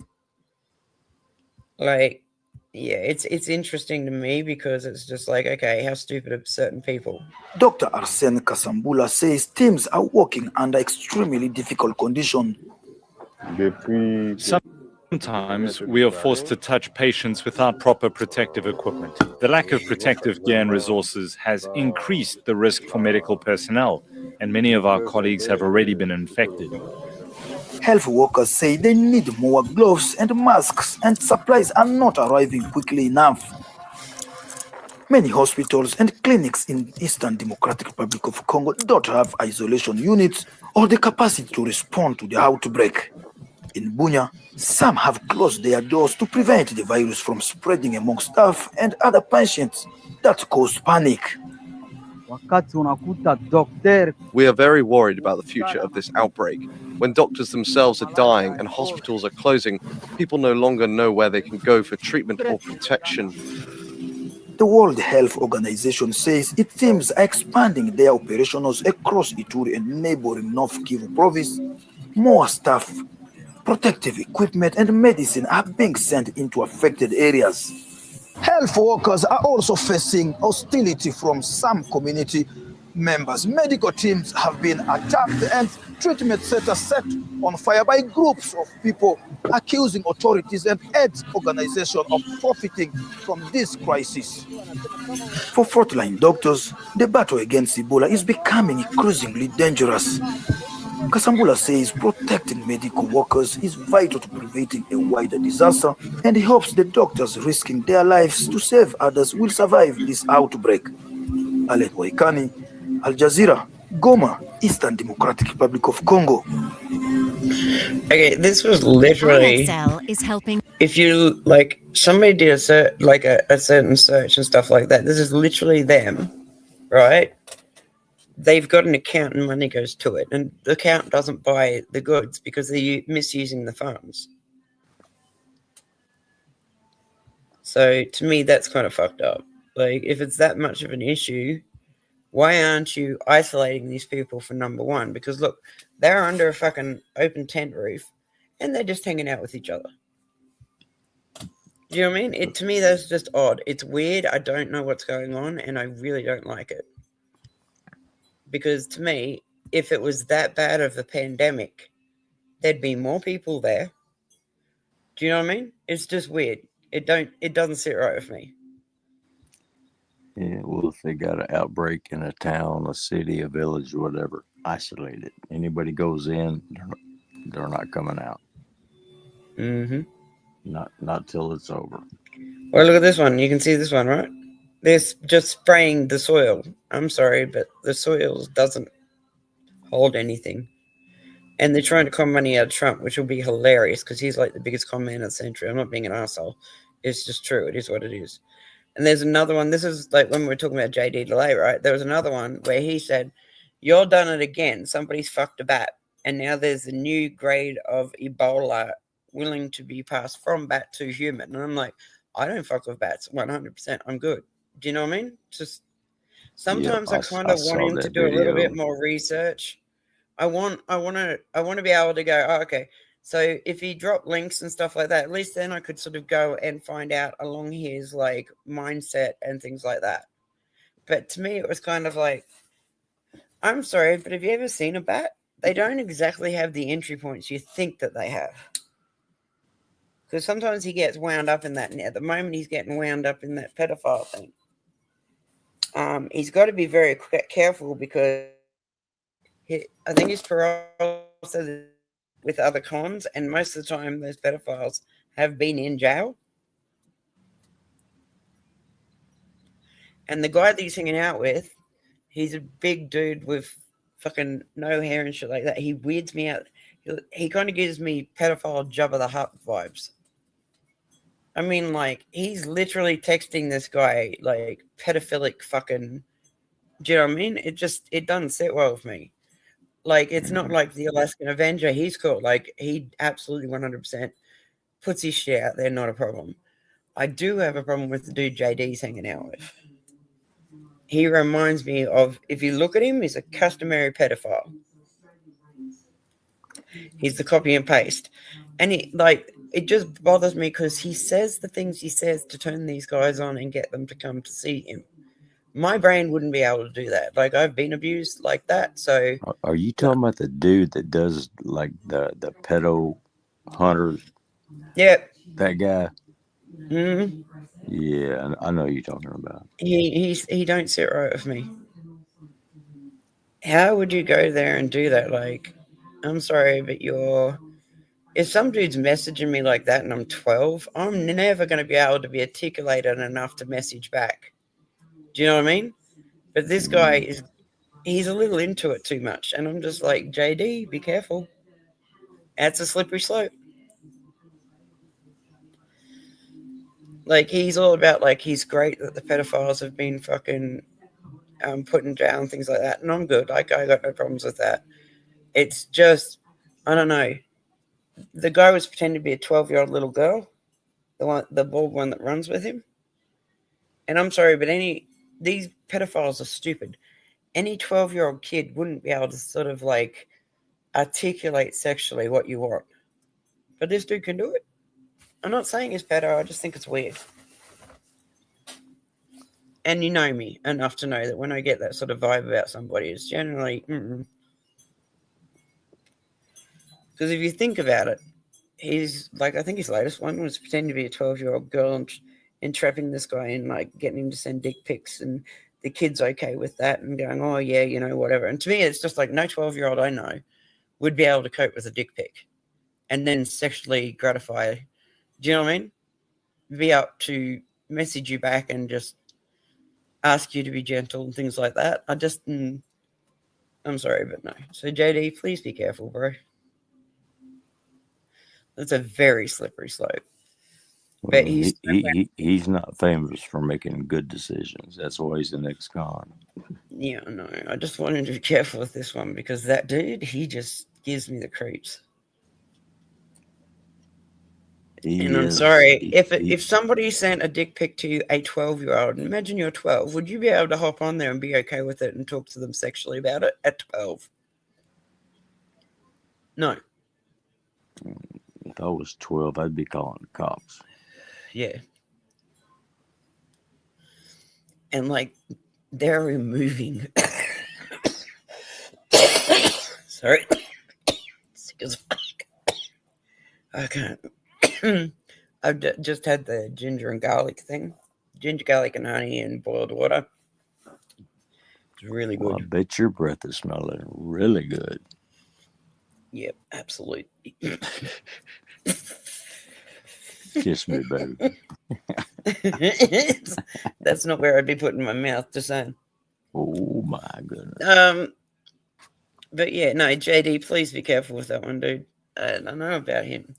Like, yeah, it's interesting to me because it's just like, okay, how stupid are certain people? Dr. Arsene Kasambula says teams are working under extremely difficult conditions. Sometimes we are forced to touch patients without proper protective equipment. The lack of protective gear and resources has increased the risk for medical personnel, and many of our colleagues have already been infected. Health workers say they need more gloves and masks, and supplies are not arriving quickly enough. Many hospitals and clinics in Eastern Democratic Republic of Congo don't have isolation units or the capacity to respond to the outbreak. In Bunia, some have closed their doors to prevent the virus from spreading among staff and other patients. That caused panic. We are very worried about the future of this outbreak. When doctors themselves are dying and hospitals are closing, people no longer know where they can go for treatment or protection. The World Health Organization says its teams are expanding their operations across Ituri and neighboring North Kivu province. More staff, protective equipment, and medicine are being sent into affected areas. Health workers are also facing hostility from some community members. Medical teams have been attacked and treatment centers set on fire by groups of people accusing authorities and AIDS organizations of profiting from this crisis. For frontline doctors, the battle against Ebola is becoming increasingly dangerous. Kasambula says protecting medical workers is vital to preventing a wider disaster, and he hopes the doctors risking their lives to save others will survive this outbreak. Alet Waikani, Al Jazeera, Goma, Eastern Democratic Republic of Congo. Okay, this was literally is helping. If you like somebody did a certain search and stuff like that, this is literally them, right? They've got an account and money goes to it, and the account doesn't buy the goods because they're misusing the funds. So to me, that's kind of fucked up. Like, if it's that much of an issue, why aren't you isolating these people for number one? Because look, they're under a fucking open tent roof, and they're just hanging out with each other. Do you know what I mean? To me, that's just odd. It's weird. I don't know what's going on, and I really don't like it. Because to me, if it was that bad of a pandemic, there'd be more people there. Do you know what I mean? It's just weird. It doesn't sit right with me. Yeah, well, if they got an outbreak in a town, a city, a village, or whatever, isolate it. Anybody goes in, they're not coming out. Mm-hmm. Not till it's over. Well, look at this one. You can see this one, right? They're just spraying the soil. I'm sorry, but the soil doesn't hold anything. And they're trying to con money out of Trump, which will be hilarious because he's like the biggest con man of the century. I'm not being an asshole. It's just true. It is what it is. And there's another one. This is like when we were talking about JD Delay, right? There was another one where he said, "You're done it again. Somebody's fucked a bat." And now there's a new grade of Ebola willing to be passed from bat to human. And I'm like, I don't fuck with bats 100%. I'm good. Do you know what I mean? Just sometimes I kind of want him to do a little bit more research. I want to be able to go, oh, okay. So if he dropped links and stuff like that, at least then I could sort of go and find out along his like mindset and things like that. But to me, it was kind of like, I'm sorry, but have you ever seen a bat? They don't exactly have the entry points you think that they have. Because sometimes he gets wound up in that. And at the moment, he's getting wound up in that pedophile thing. He's got to be very careful because I think his parole says with other cons, and most of the time those pedophiles have been in jail. And the guy that he's hanging out with, he's a big dude with fucking no hair and shit like that. He weirds me out. He kind of gives me pedophile Jabba the Hutt vibes. I mean, like, he's literally texting this guy, like, pedophilic fucking... Do you know what I mean? It doesn't sit well with me. Like, it's not like the Alaskan Avenger. He's cool. Like, he absolutely 100% puts his shit out there, not a problem. I do have a problem with the dude JD's hanging out with. He reminds me of, if you look at him, he's a customary pedophile. He's the copy and paste. And it just bothers me because he says the things he says to turn these guys on and get them to come to see him. My brain wouldn't be able to do that. Like, I've been abused like that. So Are you talking about the dude that does like the pedo hunters? Yeah. That guy? Mm-hmm. Yeah, I know who you're talking about. He don't sit right with me. How would you go there and do that? Like, I'm sorry, but if some dude's messaging me like that and I'm 12, I'm never going to be able to be articulated enough to message back. Do you know what I mean? But this guy he's a little into it too much. And I'm just like, JD, be careful. That's a slippery slope. Like, he's all about, like, he's great that the pedophiles have been fucking put in jail and things like that. And I'm good. Like, I got no problems with that. It's just, I don't know. The guy was pretending to be a 12-year-old little girl. The bald one that runs with him. And I'm sorry, but these pedophiles are stupid. Any 12-year-old kid wouldn't be able to sort of, like, articulate sexually what you want. But this dude can do it. I'm not saying he's pedo. I just think it's weird. And you know me enough to know that when I get that sort of vibe about somebody, it's generally... Because if you think about it, he's, like, I think his latest one was pretending to be a 12-year-old girl and entrapping this guy and, like, getting him to send dick pics, and the kid's okay with that and going, oh, yeah, you know, whatever. And to me, it's just like no 12-year-old I know would be able to cope with a dick pic and then sexually gratify. Do you know what I mean? Be up to message you back and just ask you to be gentle and things like that. I'm sorry, but no. So, JD, please be careful, bro. That's a very slippery slope. Well, But he's not famous for making good decisions. That's why he's the next con. Yeah, no. I just wanted to be careful with this one because that dude, he just gives me the creeps. I'm sorry. If somebody sent a dick pic to a 12-year-old, imagine you're 12, would you be able to hop on there and be okay with it and talk to them sexually about it at 12? No. If I was 12, I'd be calling the cops. Yeah. And, like, they're removing Sorry. Sick as fuck. I can't. I've just had the ginger and garlic thing. Ginger, garlic, and honey and boiled water. It's really good. Well, I bet your breath is smelling really good. Yep, absolutely. Kiss me, baby. That's not where I'd be putting my mouth, just saying. Oh my goodness. But yeah, no, JD, please be careful with that one, dude. I don't know about him.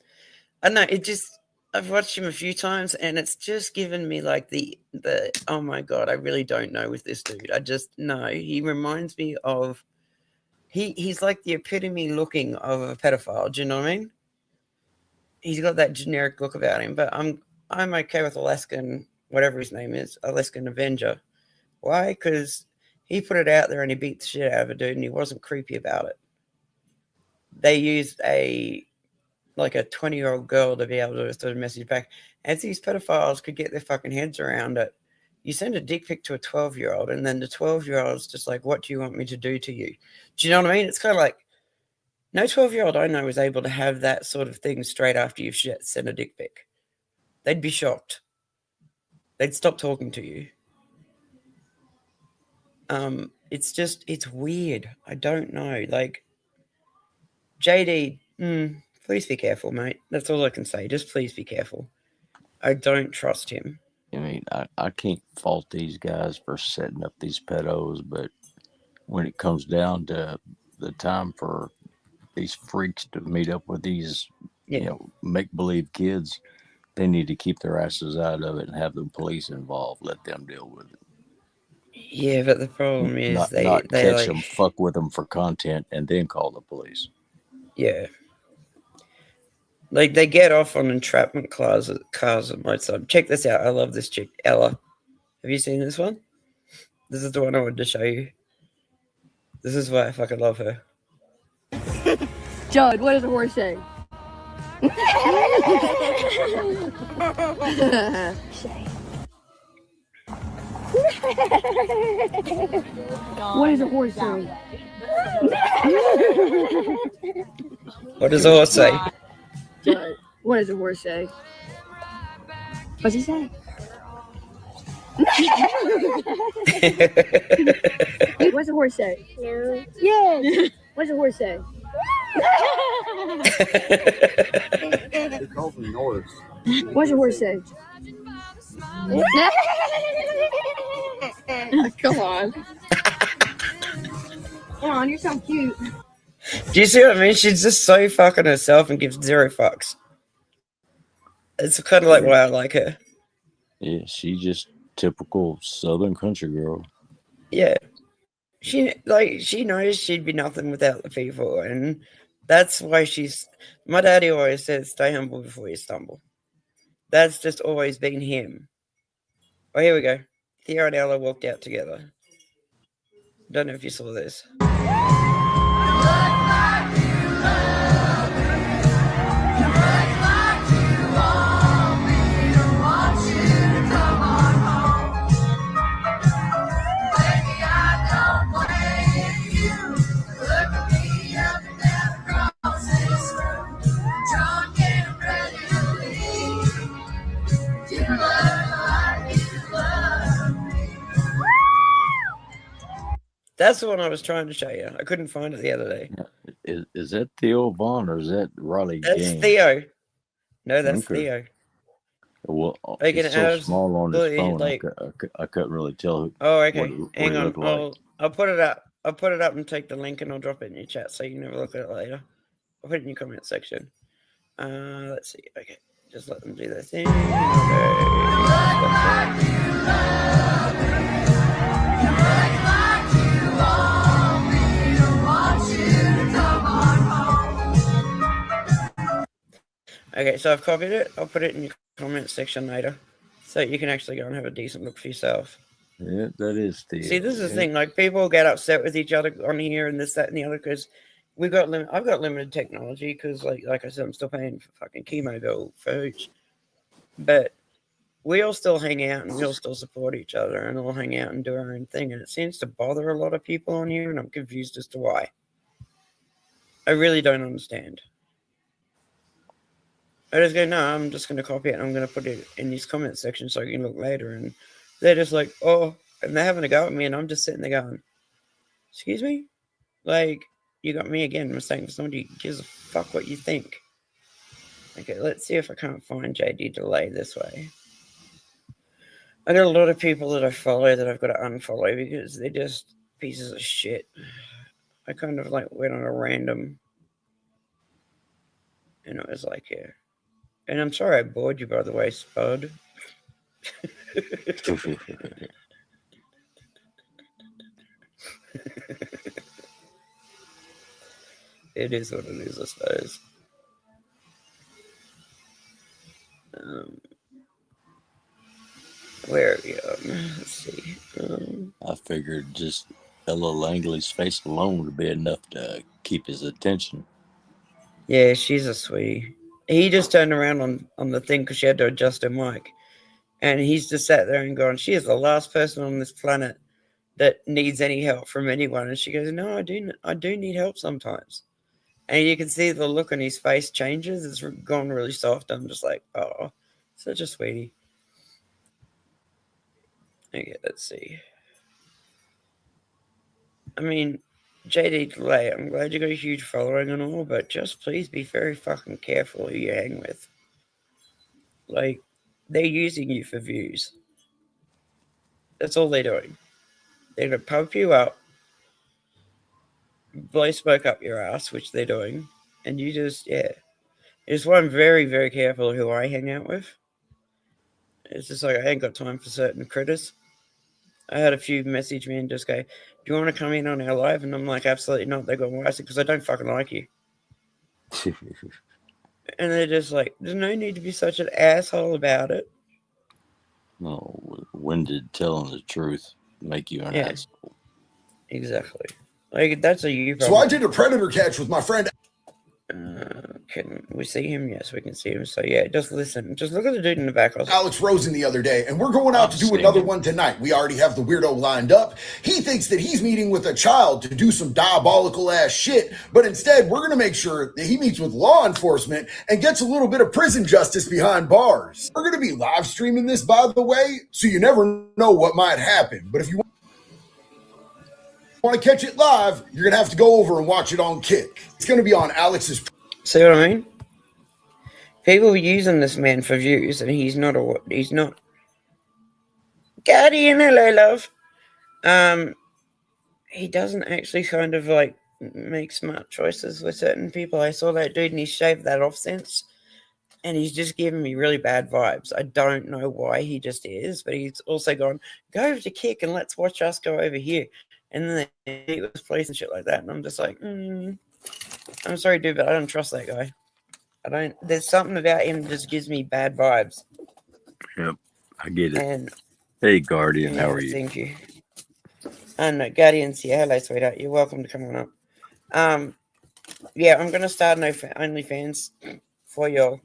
I know I've watched him a few times, and it's just given me like the oh my god, I really don't know with this dude. I just know he reminds me of he's like the epitome looking of a pedophile. Do you know what I mean? He's got that generic look about him, but I'm okay with Alaskan, whatever his name is, Alaskan Avenger. Why? Because he put it out there and he beat the shit out of a dude, and he wasn't creepy about it. They used a 20-year-old girl to be able to sort of message back. As these pedophiles could get their fucking heads around it, you send a dick pic to a 12-year-old, and then the 12-year-old's just like, what do you want me to do to you? Do you know what I mean? It's kind of like, no 12-year-old I know is able to have that sort of thing straight after you've sent a dick pic. They'd be shocked. They'd stop talking to you. It's weird. I don't know. Like, JD, please be careful, mate. That's all I can say. Just please be careful. I don't trust him. I mean, I can't fault these guys for setting up these pedos, but when it comes down to the time for these freaks to meet up with these, make-believe kids, they need to keep their asses out of it and have the police involved. Let them deal with it. Yeah, but the problem is not they catch them, fuck with them for content, and then call the police. Yeah. Like, they get off on entrapment cars on my side. Check this out. I love this chick, Ella. Have you seen this one? This is the one I wanted to show you. This is why I fucking love her. Judd, what does the horse say? What does the horse say? What does the horse say? Judd, what does the horse say? What's he say? What's the horse say? No. Yes. What's the horse say? It calls me Norris. What's the horse say? Come on. Come on, you're so cute. Do you see what I mean? She's just so fucking herself and gives zero fucks. It's kind of like why I like her. Yeah, she's just typical Southern country girl. Yeah. She knows she'd be nothing without the people, and that's why my daddy always says, stay humble before you stumble. That's just always been him. Oh, here we go. Theo and Ella walked out together. Don't know if you saw this. That's the one I was trying to show you. I couldn't find it the other day. Is that Theo Vaughn or is that Riley That's Gaines? Theo. No, that's Okay. Theo. Well, Like, it's so small on his absolutely, phone, like- I couldn't really tell. Oh, okay. What Hang it on. looked like. I'll put it up. I'll put it up and take the link, and I'll drop it in your chat so you can have a look at it later. I'll put it in your comment section. Let's see. Okay, just let them do their thing. Okay, so I've copied it. I'll put it in your comment section later, so you can actually go and have a decent look for yourself. Yeah, that is Theo. See, this is the Yeah. thing. Like, people get upset with each other on here and this, that, and the other because I've got limited technology because, like I said, I'm still paying for fucking chemo bill for hooch. But we all still hang out and we all still support each other and all hang out and do our own thing. And it seems to bother a lot of people on here, and I'm confused as to why. I really don't understand. I just go, no, I'm just going to copy it and I'm going to put it in this comment section so I can look later. And they're just like, oh, and they're having a go at me and I'm just sitting there going, excuse me? Like, you got me again mistaken for somebody who gives a fuck what you think. Okay, let's see if I can't find JD Delay this way. I got a lot of people that I follow that I've got to unfollow because they're just pieces of shit. I kind of like went on a random, and it was like, yeah. And I'm sorry I bored you, by the way, Spud. It is what it is, I suppose. Where are we? Let's see. I figured just Ella Langley's face alone would be enough to keep his attention. Yeah, she's a sweetie. He just turned around on the thing because she had to adjust her mic. And he's just sat there and gone, she is the last person on this planet that needs any help from anyone. And she goes, no, I do need help sometimes. And you can see the look on his face changes. It's gone really soft. I'm just like, oh, such a sweetie. Okay, let's see. I mean, JD Delay, I'm glad you got a huge following and all, but just please be very fucking careful who you hang with. Like, they're using you for views. That's all they're doing. They're going to pump you up, blow smoke up your ass, which they're doing, and you just, yeah. It's why I'm very, very careful who I hang out with. It's just like I ain't got time for certain critters. I had a few message me and just go, do you want to come in on our live? And I'm like, absolutely not. They go, why? I said, because I don't fucking like you. And they're just like, there's no need to be such an asshole about it. No, when did telling the truth make you an asshole? Exactly. Like, that's a you problem. So I did a predator catch with my friend. Can we see him? Yes, we can see him. So yeah, just listen. Just look at the dude in the back. Alex Rosen the other day, and we're going out to do another one tonight. We already have the weirdo lined up. He thinks that he's meeting with a child to do some diabolical ass shit, but instead we're going to make sure that he meets with law enforcement and gets a little bit of prison justice behind bars. We're going to be live streaming this, by the way, so you never know what might happen. But if you want to catch it live, you're going to have to go over and watch it on Kick. It's going to be on Alex's. See what I mean? People are using this man for views, and he's not. Guardian, hello, love. He doesn't actually kind of like make smart choices with certain people. I saw that dude, and he shaved that off since, and he's just giving me really bad vibes. I don't know why, he just is, but he's also gone, go over to Kick and let's watch us go over here. And then they meet with police and shit like that, and I'm just like, I'm sorry, dude, but I don't trust that guy. There's something about him that just gives me bad vibes. Yep, I get it. And hey, Guardian, how are you? Thank you. No, Guardian's here. Hello, sweetheart. You're welcome to come on up. Yeah, I'm going to start an OnlyFans for y'all.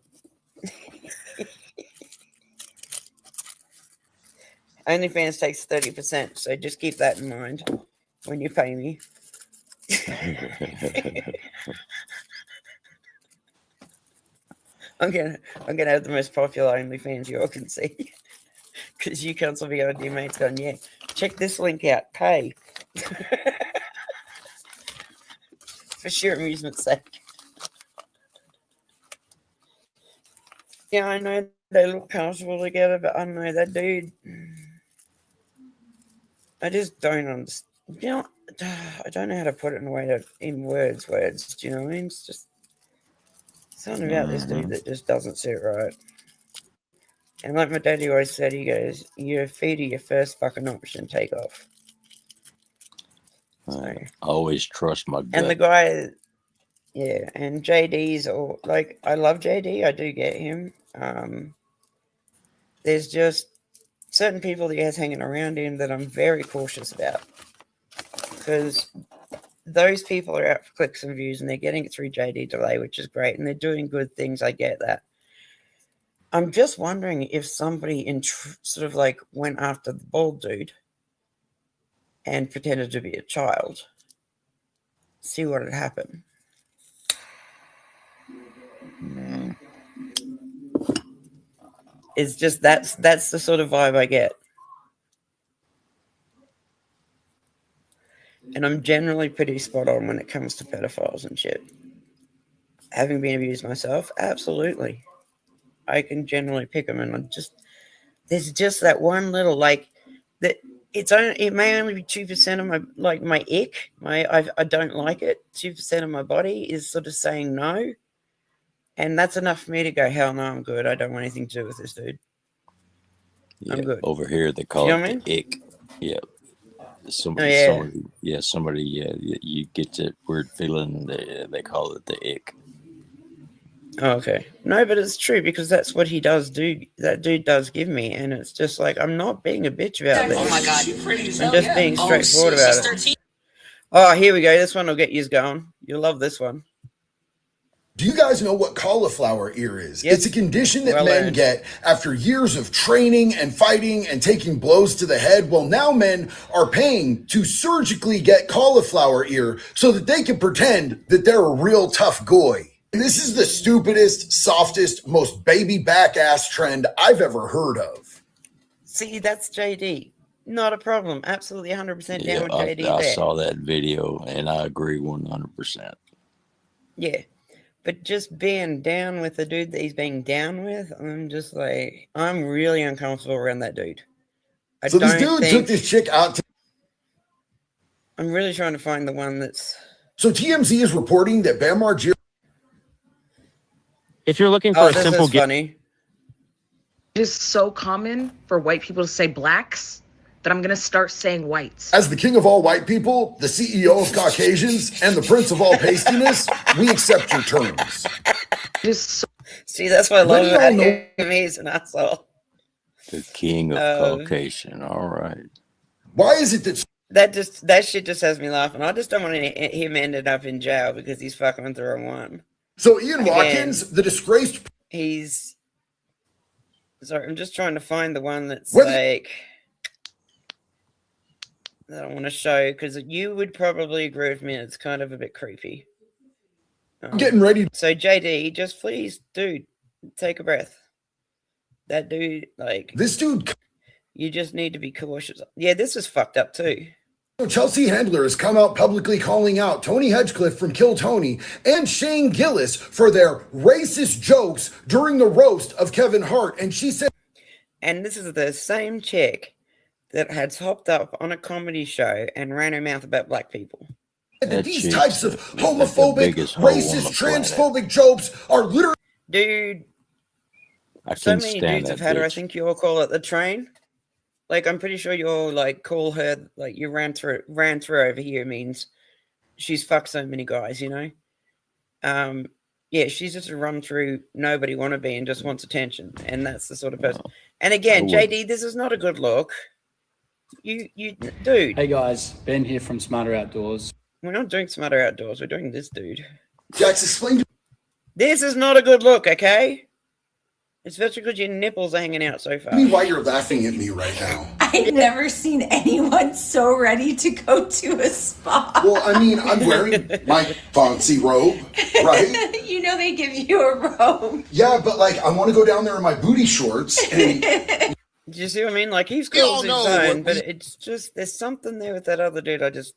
OnlyFans takes 30%, so just keep that in mind when you pay me. I'm gonna have the most popular OnlyFans you all can see, because you cunts will be on your mates going, yeah, check this link out, pay. For sheer amusement's sake. Yeah, I know they look comfortable together, but I don't know, that dude, I just don't understand. You know, I don't know how to put it in words. Do you know what I mean? It's just something about this dude that just doesn't sit right. And like my daddy always said, he goes, your feet are your first fucking option, take off. So, I always trust my gut. And the guy, yeah, and JD's all, like, I love JD, I do get him. There's just certain people that he has hanging around him that I'm very cautious about. Because those people are out for clicks and views, and they're getting it through JD Delay, which is great, and they're doing good things. I get that. I'm just wondering if somebody sort of like went after the bald dude and pretended to be a child. See what had happened. It's just that's the sort of vibe I get. And I'm generally pretty spot on when it comes to pedophiles and shit. Having been abused myself, absolutely. I can generally pick them, and there's just that one little like that. It may only be 2% of my ick. I don't like it. 2% of my body is sort of saying no, and that's enough for me to go, hell no, I'm good. I don't want anything to do with this dude. Yeah, I'm good. over here they call it the ick. Yeah. Somebody, you get that weird feeling. They call it the ick. Oh, okay. No, but it's true because that's what he does do. That dude does give me, and it's just like I'm not being a bitch about this. Oh my God, I'm just being straightforward about it. Oh, here we go. This one will get you going. You'll love this one. Do you guys know what cauliflower ear is? Yes. It's a condition that Well men learned. get after years of training and fighting and taking blows to the head. Well, now men are paying to surgically get cauliflower ear so that they can pretend that they're a real tough goy. And this is the stupidest, softest, most baby back ass trend I've ever heard of. See, that's JD. Not a problem. Absolutely 100% down Yeah, with JD I there. saw that video and I agree 100%. Yeah. But just being down with the dude that he's being down with, I'm just like, I'm really uncomfortable around that dude. So this dude took this chick out to... I'm really trying to find the one that's... So TMZ is reporting that Bam Margera... If you're looking for a this simple is funny. It is so common for white people to say blacks that I'm going to start saying whites. As the king of all white people, the CEO of Caucasians, and the prince of all pastiness, we accept your terms. See, that's what I love When y'all about know- him. He's an asshole. The king of Caucasian. All right. Why is it that that shit just has me laughing. I just don't want him ended up in jail because he's fucking with the wrong one. So Ian Watkins, the disgraced... He's... Sorry, I'm just trying to find the one that's Whether- like... that I want to show, because you would probably agree with me, it's kind of a bit creepy. I'm getting ready. So JD, just please, dude, take a breath. That dude, like... This dude... You just need to be cautious. Yeah, this is fucked up too. Chelsea Handler has come out publicly calling out Tony Hedgecliffe from Kill Tony and Shane Gillis for their racist jokes during the roast of Kevin Hart. And she said... And this is the same chick that had hopped up on a comedy show and ran her mouth about black people. that these types of homophobic, biggest hole on racist, the planet. transphobic jokes are literally... Dude, I so can't many stand dudes that have had her. I bitch. think you all call it the train. Like, I'm pretty sure you'll like call her like you ran through over here means she's fucked so many guys, you know. Yeah, she's just a run through nobody wannabe and just wants attention, and that's the sort of person. And again, JD, this is not a good look. You dude. Hey guys, Ben here from Smarter Outdoors. We're not doing Smarter Outdoors. We're doing this dude. Jax, explain. This is not a good look, okay? Especially because your nipples are hanging out so far. Tell me why you're laughing at me right now. I've never seen anyone so ready to go to a spa. Well, I mean, I'm wearing my fancy robe, right? You know they give you a robe. Yeah, but like, I want to go down there in my booty shorts and... Do you see what I mean? Like, he's We all cool know his own, what but it's just, there's something there with that other dude. I just,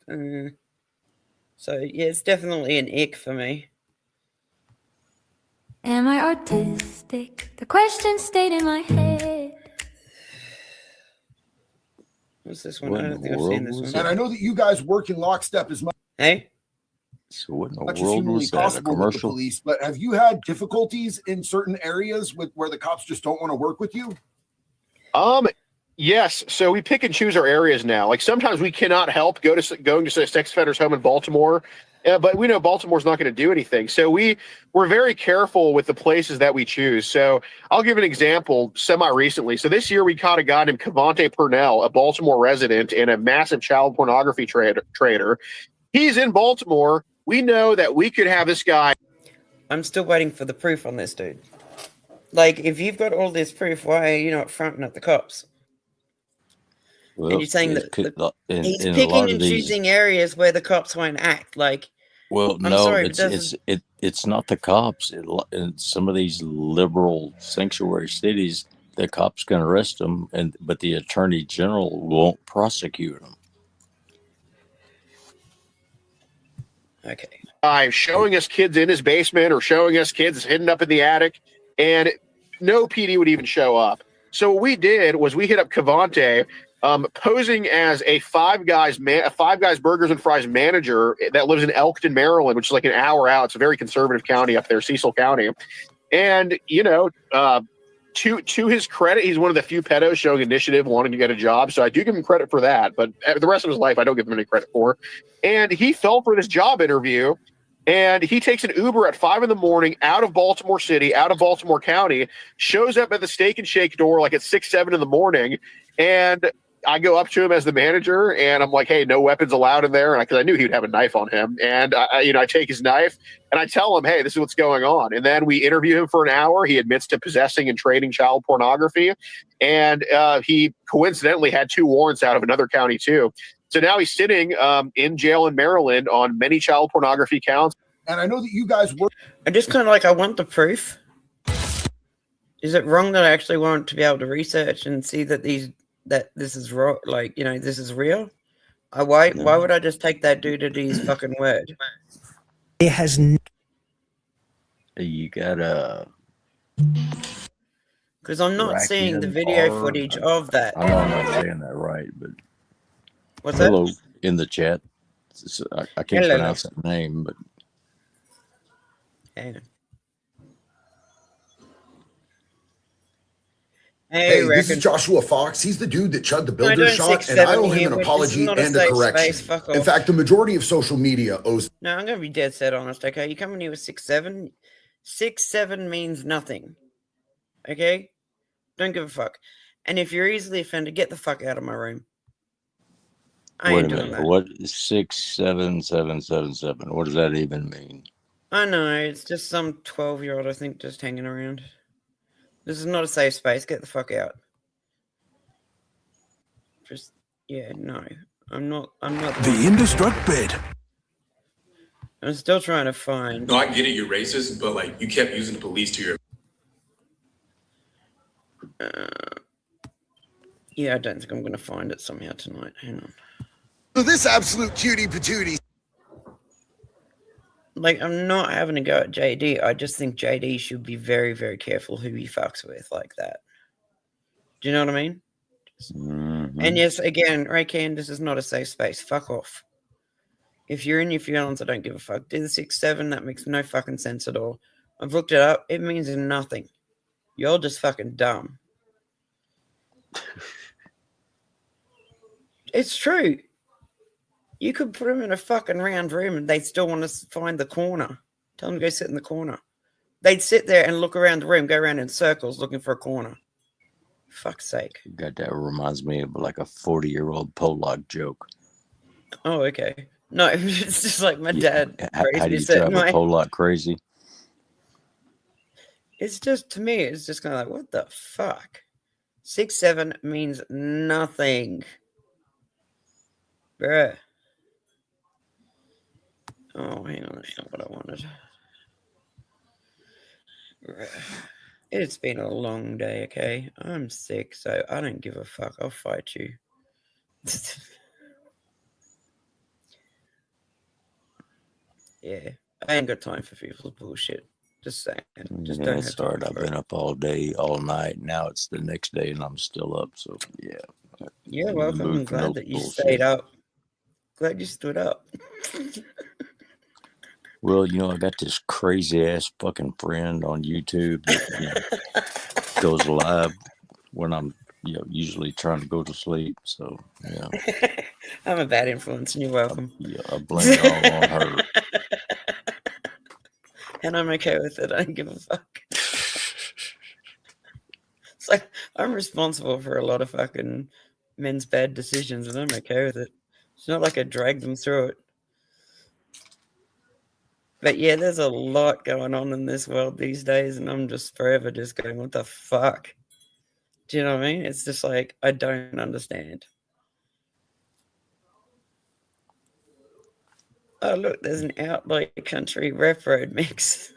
So, yeah, it's definitely an ick for me. Am I artistic? The question stayed in my head. What's this one? I don't think I've seen this one. And I know that you guys work in lockstep as much, Hey? So what in the much as world humanly was that? A possible with the commercial? police, but have you had difficulties in certain areas with where the cops just don't want to work with you? Yes. So we pick and choose our areas now. Like sometimes we cannot help going to a sex offender's home in Baltimore, but we know Baltimore's not going to do anything. So we're very careful with the places that we choose. So I'll give an example semi-recently. So this year we caught a guy named Cavante Purnell, a Baltimore resident and a massive child pornography trader. He's in Baltimore. We know that we could have this guy. I'm still waiting for the proof on this dude. Like, if you've got all this proof, why are you not fronting at the cops? Well, and you're saying it that could- in he's a lot picking of and these- choosing areas where the cops won't act. Like, Well, I'm no, sorry, but it's not the cops. In some of these liberal sanctuary cities, the cops can arrest them, but the attorney general won't prosecute them. Okay. Showing us kids in his basement or showing us kids hidden up in the attic, and no PD would even show up. So what we did was we hit up Cavante, posing as a Five Guys Burgers and Fries manager that lives in Elkton, Maryland, which is like an hour out. It's a very conservative county up there, Cecil County. And, to his credit, he's one of the few pedos showing initiative, wanting to get a job. So I do give him credit for that. But the rest of his life, I don't give him any credit for. And he fell for this job interview. And he takes an Uber at 5 a.m. out of Baltimore City, out of Baltimore County, shows up at the Steak and Shake door like at 6, 7 in the morning. And I go up to him as the manager and I'm like, hey, no weapons allowed in there. And because I knew he'd have a knife on him. And I take his knife and I tell him, hey, this is what's going on. And then we interview him for an hour. He admits to possessing and trading child pornography. And he coincidentally had 2 warrants out of another county too. So now he's sitting in jail in Maryland on many child pornography counts. And I know that you guys were. I just kind of I want the proof. Is it wrong that I actually want to be able to research and see that this is raw? This is real? Why would I just take that dude at his fucking word? It has. You gotta. Because I'm not seeing the video footage of that. I know I'm not saying that right, but. What's Hello that? In the chat. I can't pronounce that name, but. Hang on. Hey, this is Joshua Fox. He's the dude that Chud the Builder shot, and I owe him an apology and a correction. In fact, the majority of social media owes. No, I'm going to be dead set honest, okay? You coming here with 6'7"? 6'7" means nothing, okay? Don't give a fuck. And if you're easily offended, get the fuck out of my room. I Wait ain't a doing minute. that. What is 67777? What does that even mean? I know, it's just some 12-year-old, I think, just hanging around. This is not a safe space. Get the fuck out. No. I'm not. The Indestruct Bed. I'm still trying to find. No, I get it, you're racist, but you kept using the police to your. Yeah, I don't think I'm going to find it somehow tonight. Hang on. So this absolute cutie patootie. I'm not having to go at JD. I just think JD should be very, very careful who he fucks with like that. Do you know what I mean? Mm-hmm. And yes, again, Raycan, this is not a safe space. Fuck off. If you're in your feelings, I don't give a fuck. Do the 6'7", that makes no fucking sense at all. I've looked it up. It means nothing. You're just fucking dumb. It's true. You could put them in a fucking round room and they'd still want to find the corner. Tell them to go sit in the corner. They'd sit there and look around the room, go around in circles looking for a corner. Fuck's sake. God, that reminds me of a 40-year-old Pollock joke. Oh, okay. No, it's just my dad. How do you drive a Pollock crazy? It's just, to me, it's just kind of what the fuck? 6'7" means nothing. Bruh. Oh, hang on. That's not what I wanted. It's been a long day, okay? I'm sick, so I don't give a fuck. I'll fight you. Yeah. I ain't got time for people's bullshit. Just saying. Just don't have time. I've been up all day, all night. Now it's the next day and I'm still up, so yeah. You're welcome. I'm glad that you stayed up. Glad you stood up. Well, I got this crazy ass fucking friend on YouTube that goes live when I'm usually trying to go to sleep. So yeah. I'm a bad influence and you're welcome. I blame it all on her. And I'm okay with it. I don't give a fuck. It's I'm responsible for a lot of fucking men's bad decisions and I'm okay with it. It's not like I dragged them through it. But yeah, there's a lot going on in this world these days, and I'm just forever just going, what the fuck? Do you know what I mean? It's just I don't understand. Oh, look, there's an Outlaw Country Rap Road mix.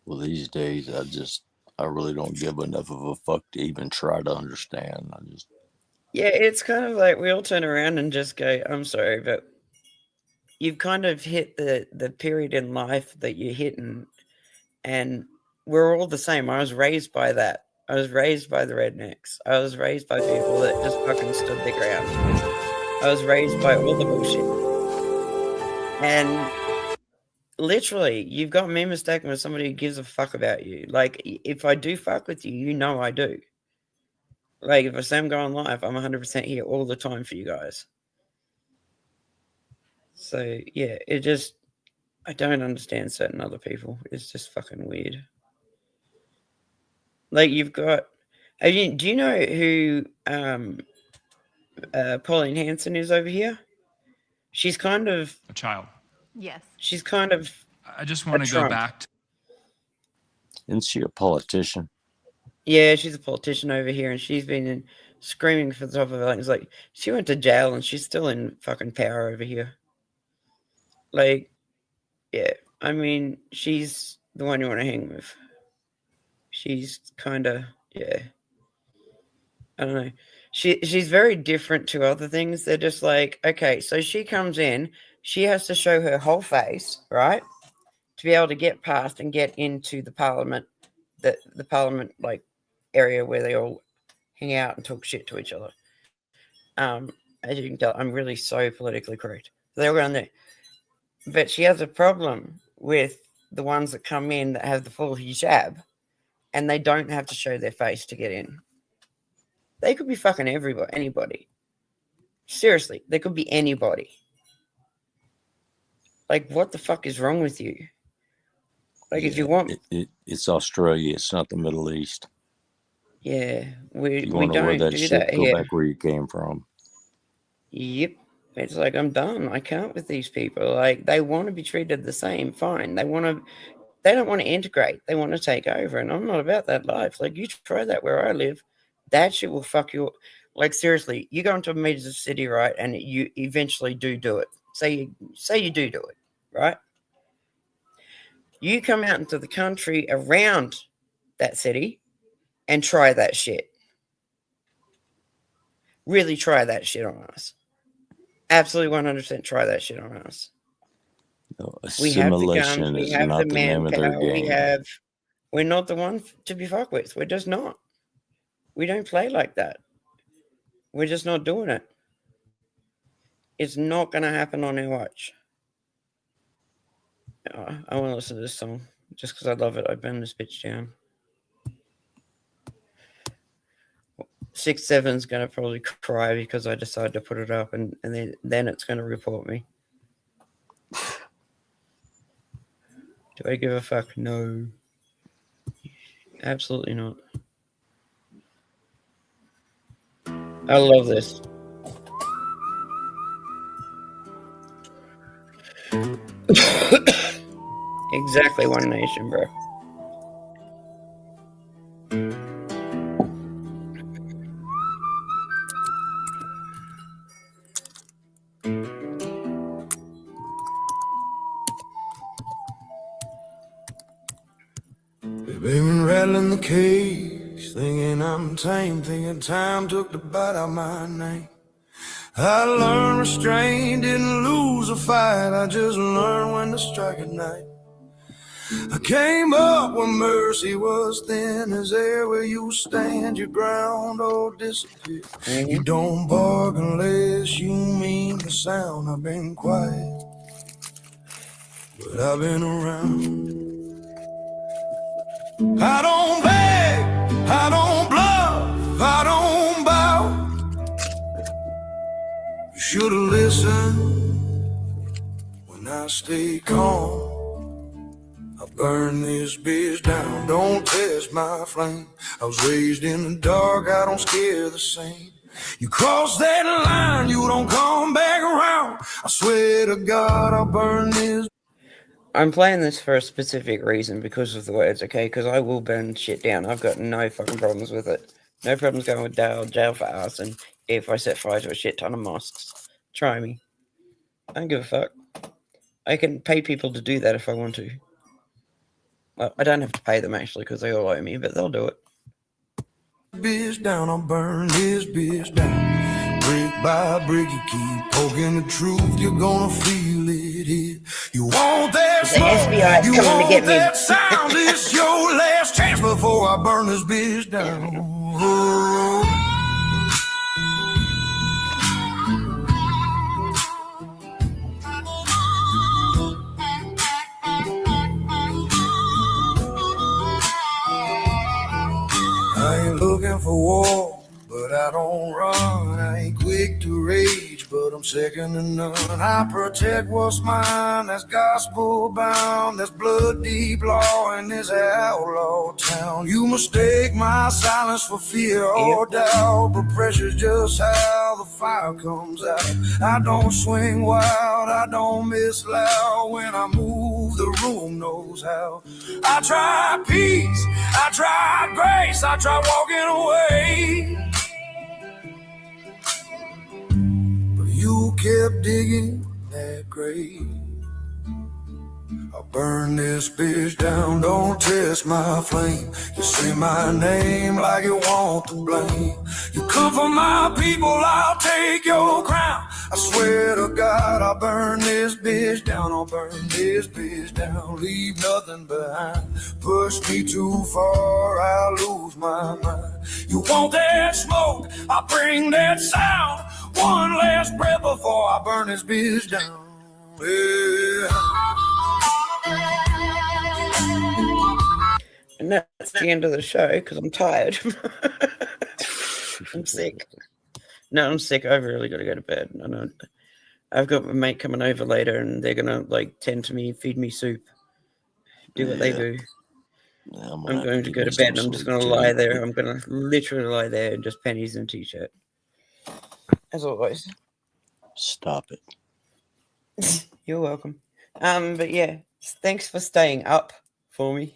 Well, these days, I really don't give enough of a fuck to even try to understand. Yeah, it's kind of like we all turn around and just go, I'm sorry, but you've kind of hit the period in life that you're hitting, and we're all the same. I was raised by that. I was raised by the rednecks. I was raised by people that just fucking stood their ground. I was raised by all the bullshit. And literally, you've got me mistaken with somebody who gives a fuck about you. Like, if I do fuck with you, you know I do. Like, if I say I'm going live, I'm 100% here all the time for you guys. So, yeah, I don't understand certain other people. It's just fucking weird. Like, you've got... do you know who Pauline Hanson is over here? She's kind of... A child. Yes. She's kind of... I just want to go back to... Isn't she a politician? Yeah, she's a politician over here, and she's been screaming for the top of her lungs. Like, she went to jail, and she's still in fucking power over here. Like, yeah, I mean, she's the one you want to hang with. She's kind of, yeah. I don't know. She's very different to other things. They're just like, okay, so she comes in, she has to show her whole face, right, to be able to get past and get into the parliament, the parliament like area where they all hang out and talk shit to each other. As you can tell, I'm really so politically correct. They all go in there, but she has a problem with the ones that come in that have the full hijab, and they don't have to show their face to get in. They could be fucking anybody. Seriously, they could be anybody. Like, what the fuck is wrong with you? Like, if you want... It's Australia. It's not the Middle East. Yeah, we don't do shit, that go here. back where you came from. Yep. It's like, I'm done. I can't with these people. Like, they want to be treated the same. Fine. They don't want to integrate. They want to take over. And I'm not about that life. Like, you try that where I live. That shit will fuck you. Like, seriously, you go into a major city, right? And you eventually do it. Say you do it, right? You come out into the country around that city and try that shit. Really try that shit on us. Absolutely 100% try that shit on us. No, We have the assimilation guns, we is have not the the name of their manpower, game. we're not the one to be fucked with. We're just not. We don't play like that. We're just not doing it. It's not going to happen on our watch. I want to listen to this song just because I love it. I burned this bitch down. 6-7's going to probably cry because I decided to put it up, and then it's going to report me. Do I give a fuck? No. Absolutely not. I love this. Exactly One Nation, bro. They've been rattling the cage, thinking I'm tame, thinking time took the bite out my name. I learned restraint, didn't lose a fight, I just learned when to strike at night. I came up when mercy was thin as air, where you stand your ground or disappear. You don't bark unless you mean the sound. I've been quiet, but I've been around. I don't beg, I don't bluff, I don't bow. You should've listened when I stay calm. I burn this bitch down, don't test my flame. I was raised in the dark, I don't scare the same. You cross that line, you don't come back around. I swear to God, I'll burn this. I'm playing this for a specific reason because of the words, okay? Because I will burn shit down. I've got no fucking problems with it. No problems going with jail for arson if I set fire to a shit ton of mosques. Try me. I don't give a fuck. I can pay people to do that if I want to. Well, I don't have to pay them actually because they all owe me, but they'll do it. Bitch down, I'll burn this bitch down. Brick by brick, you keep poking the truth, you're gonna feel it here. You want that The FBI is coming to get me. that sound, it's your last chance before I burn this bitch down. Oh. I ain't looking for war, but I don't run. I ain't quick to rage, but I'm second to none. I protect what's mine, that's gospel bound. That's blood deep law in this outlaw town. You mistake my silence for fear or doubt, but pressure's just how the fire comes out. I don't swing wild, I don't miss loud. When I move, the room knows how. I try peace, I try grace, I try walking away, but you kept digging that grave. I'll burn this bitch down, don't test my flame. You say my name like you want to blame. You come for my people, I'll take your crown. I swear to God, I'll burn this bitch down. I'll burn this bitch down, leave nothing behind. Push me too far, I'll lose my mind. You want that smoke, I'll bring that sound. One last breath before I burn this bitch down. Yeah. And that's the end of the show because I'm tired. I'm sick. No, I'm sick. I've really got to go to bed. I've got my mate coming over later and they're going to like tend to me, feed me soup, do what they do. Yeah, I'm going to go to bed and I'm just going to lie there. I'm going to literally lie there in just pennies and t-shirt. As always. Stop it. You're welcome. But yeah, thanks for staying up for me.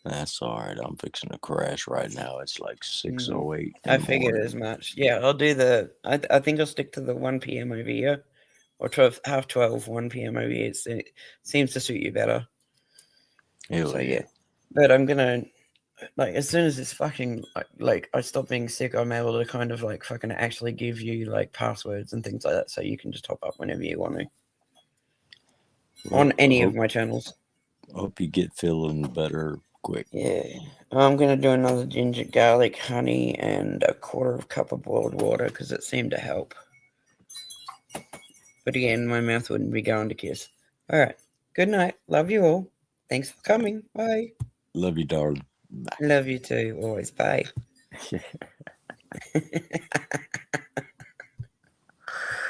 That's all right. I'm fixing to crash right now. It's like 6:08. I figured as much. Yeah, I'll do the. I think I'll stick to the 1 p.m. over here, or 12, 1 p.m. over here. It seems to suit you better. So yeah, but I'm gonna like as soon as it's fucking like I stop being sick, I'm able to kind of like fucking actually give you like passwords and things like that, so you can just top up whenever you want to on any of my channels. I hope you get feeling better quick. Yeah, I'm gonna do another ginger, garlic, honey, and a 1/4 cup of boiled water because it seemed to help. But again, my mouth wouldn't be going to kiss. All right, good night. Love you all. Thanks for coming. Bye. Love you, darling. Love you too. Always. Bye.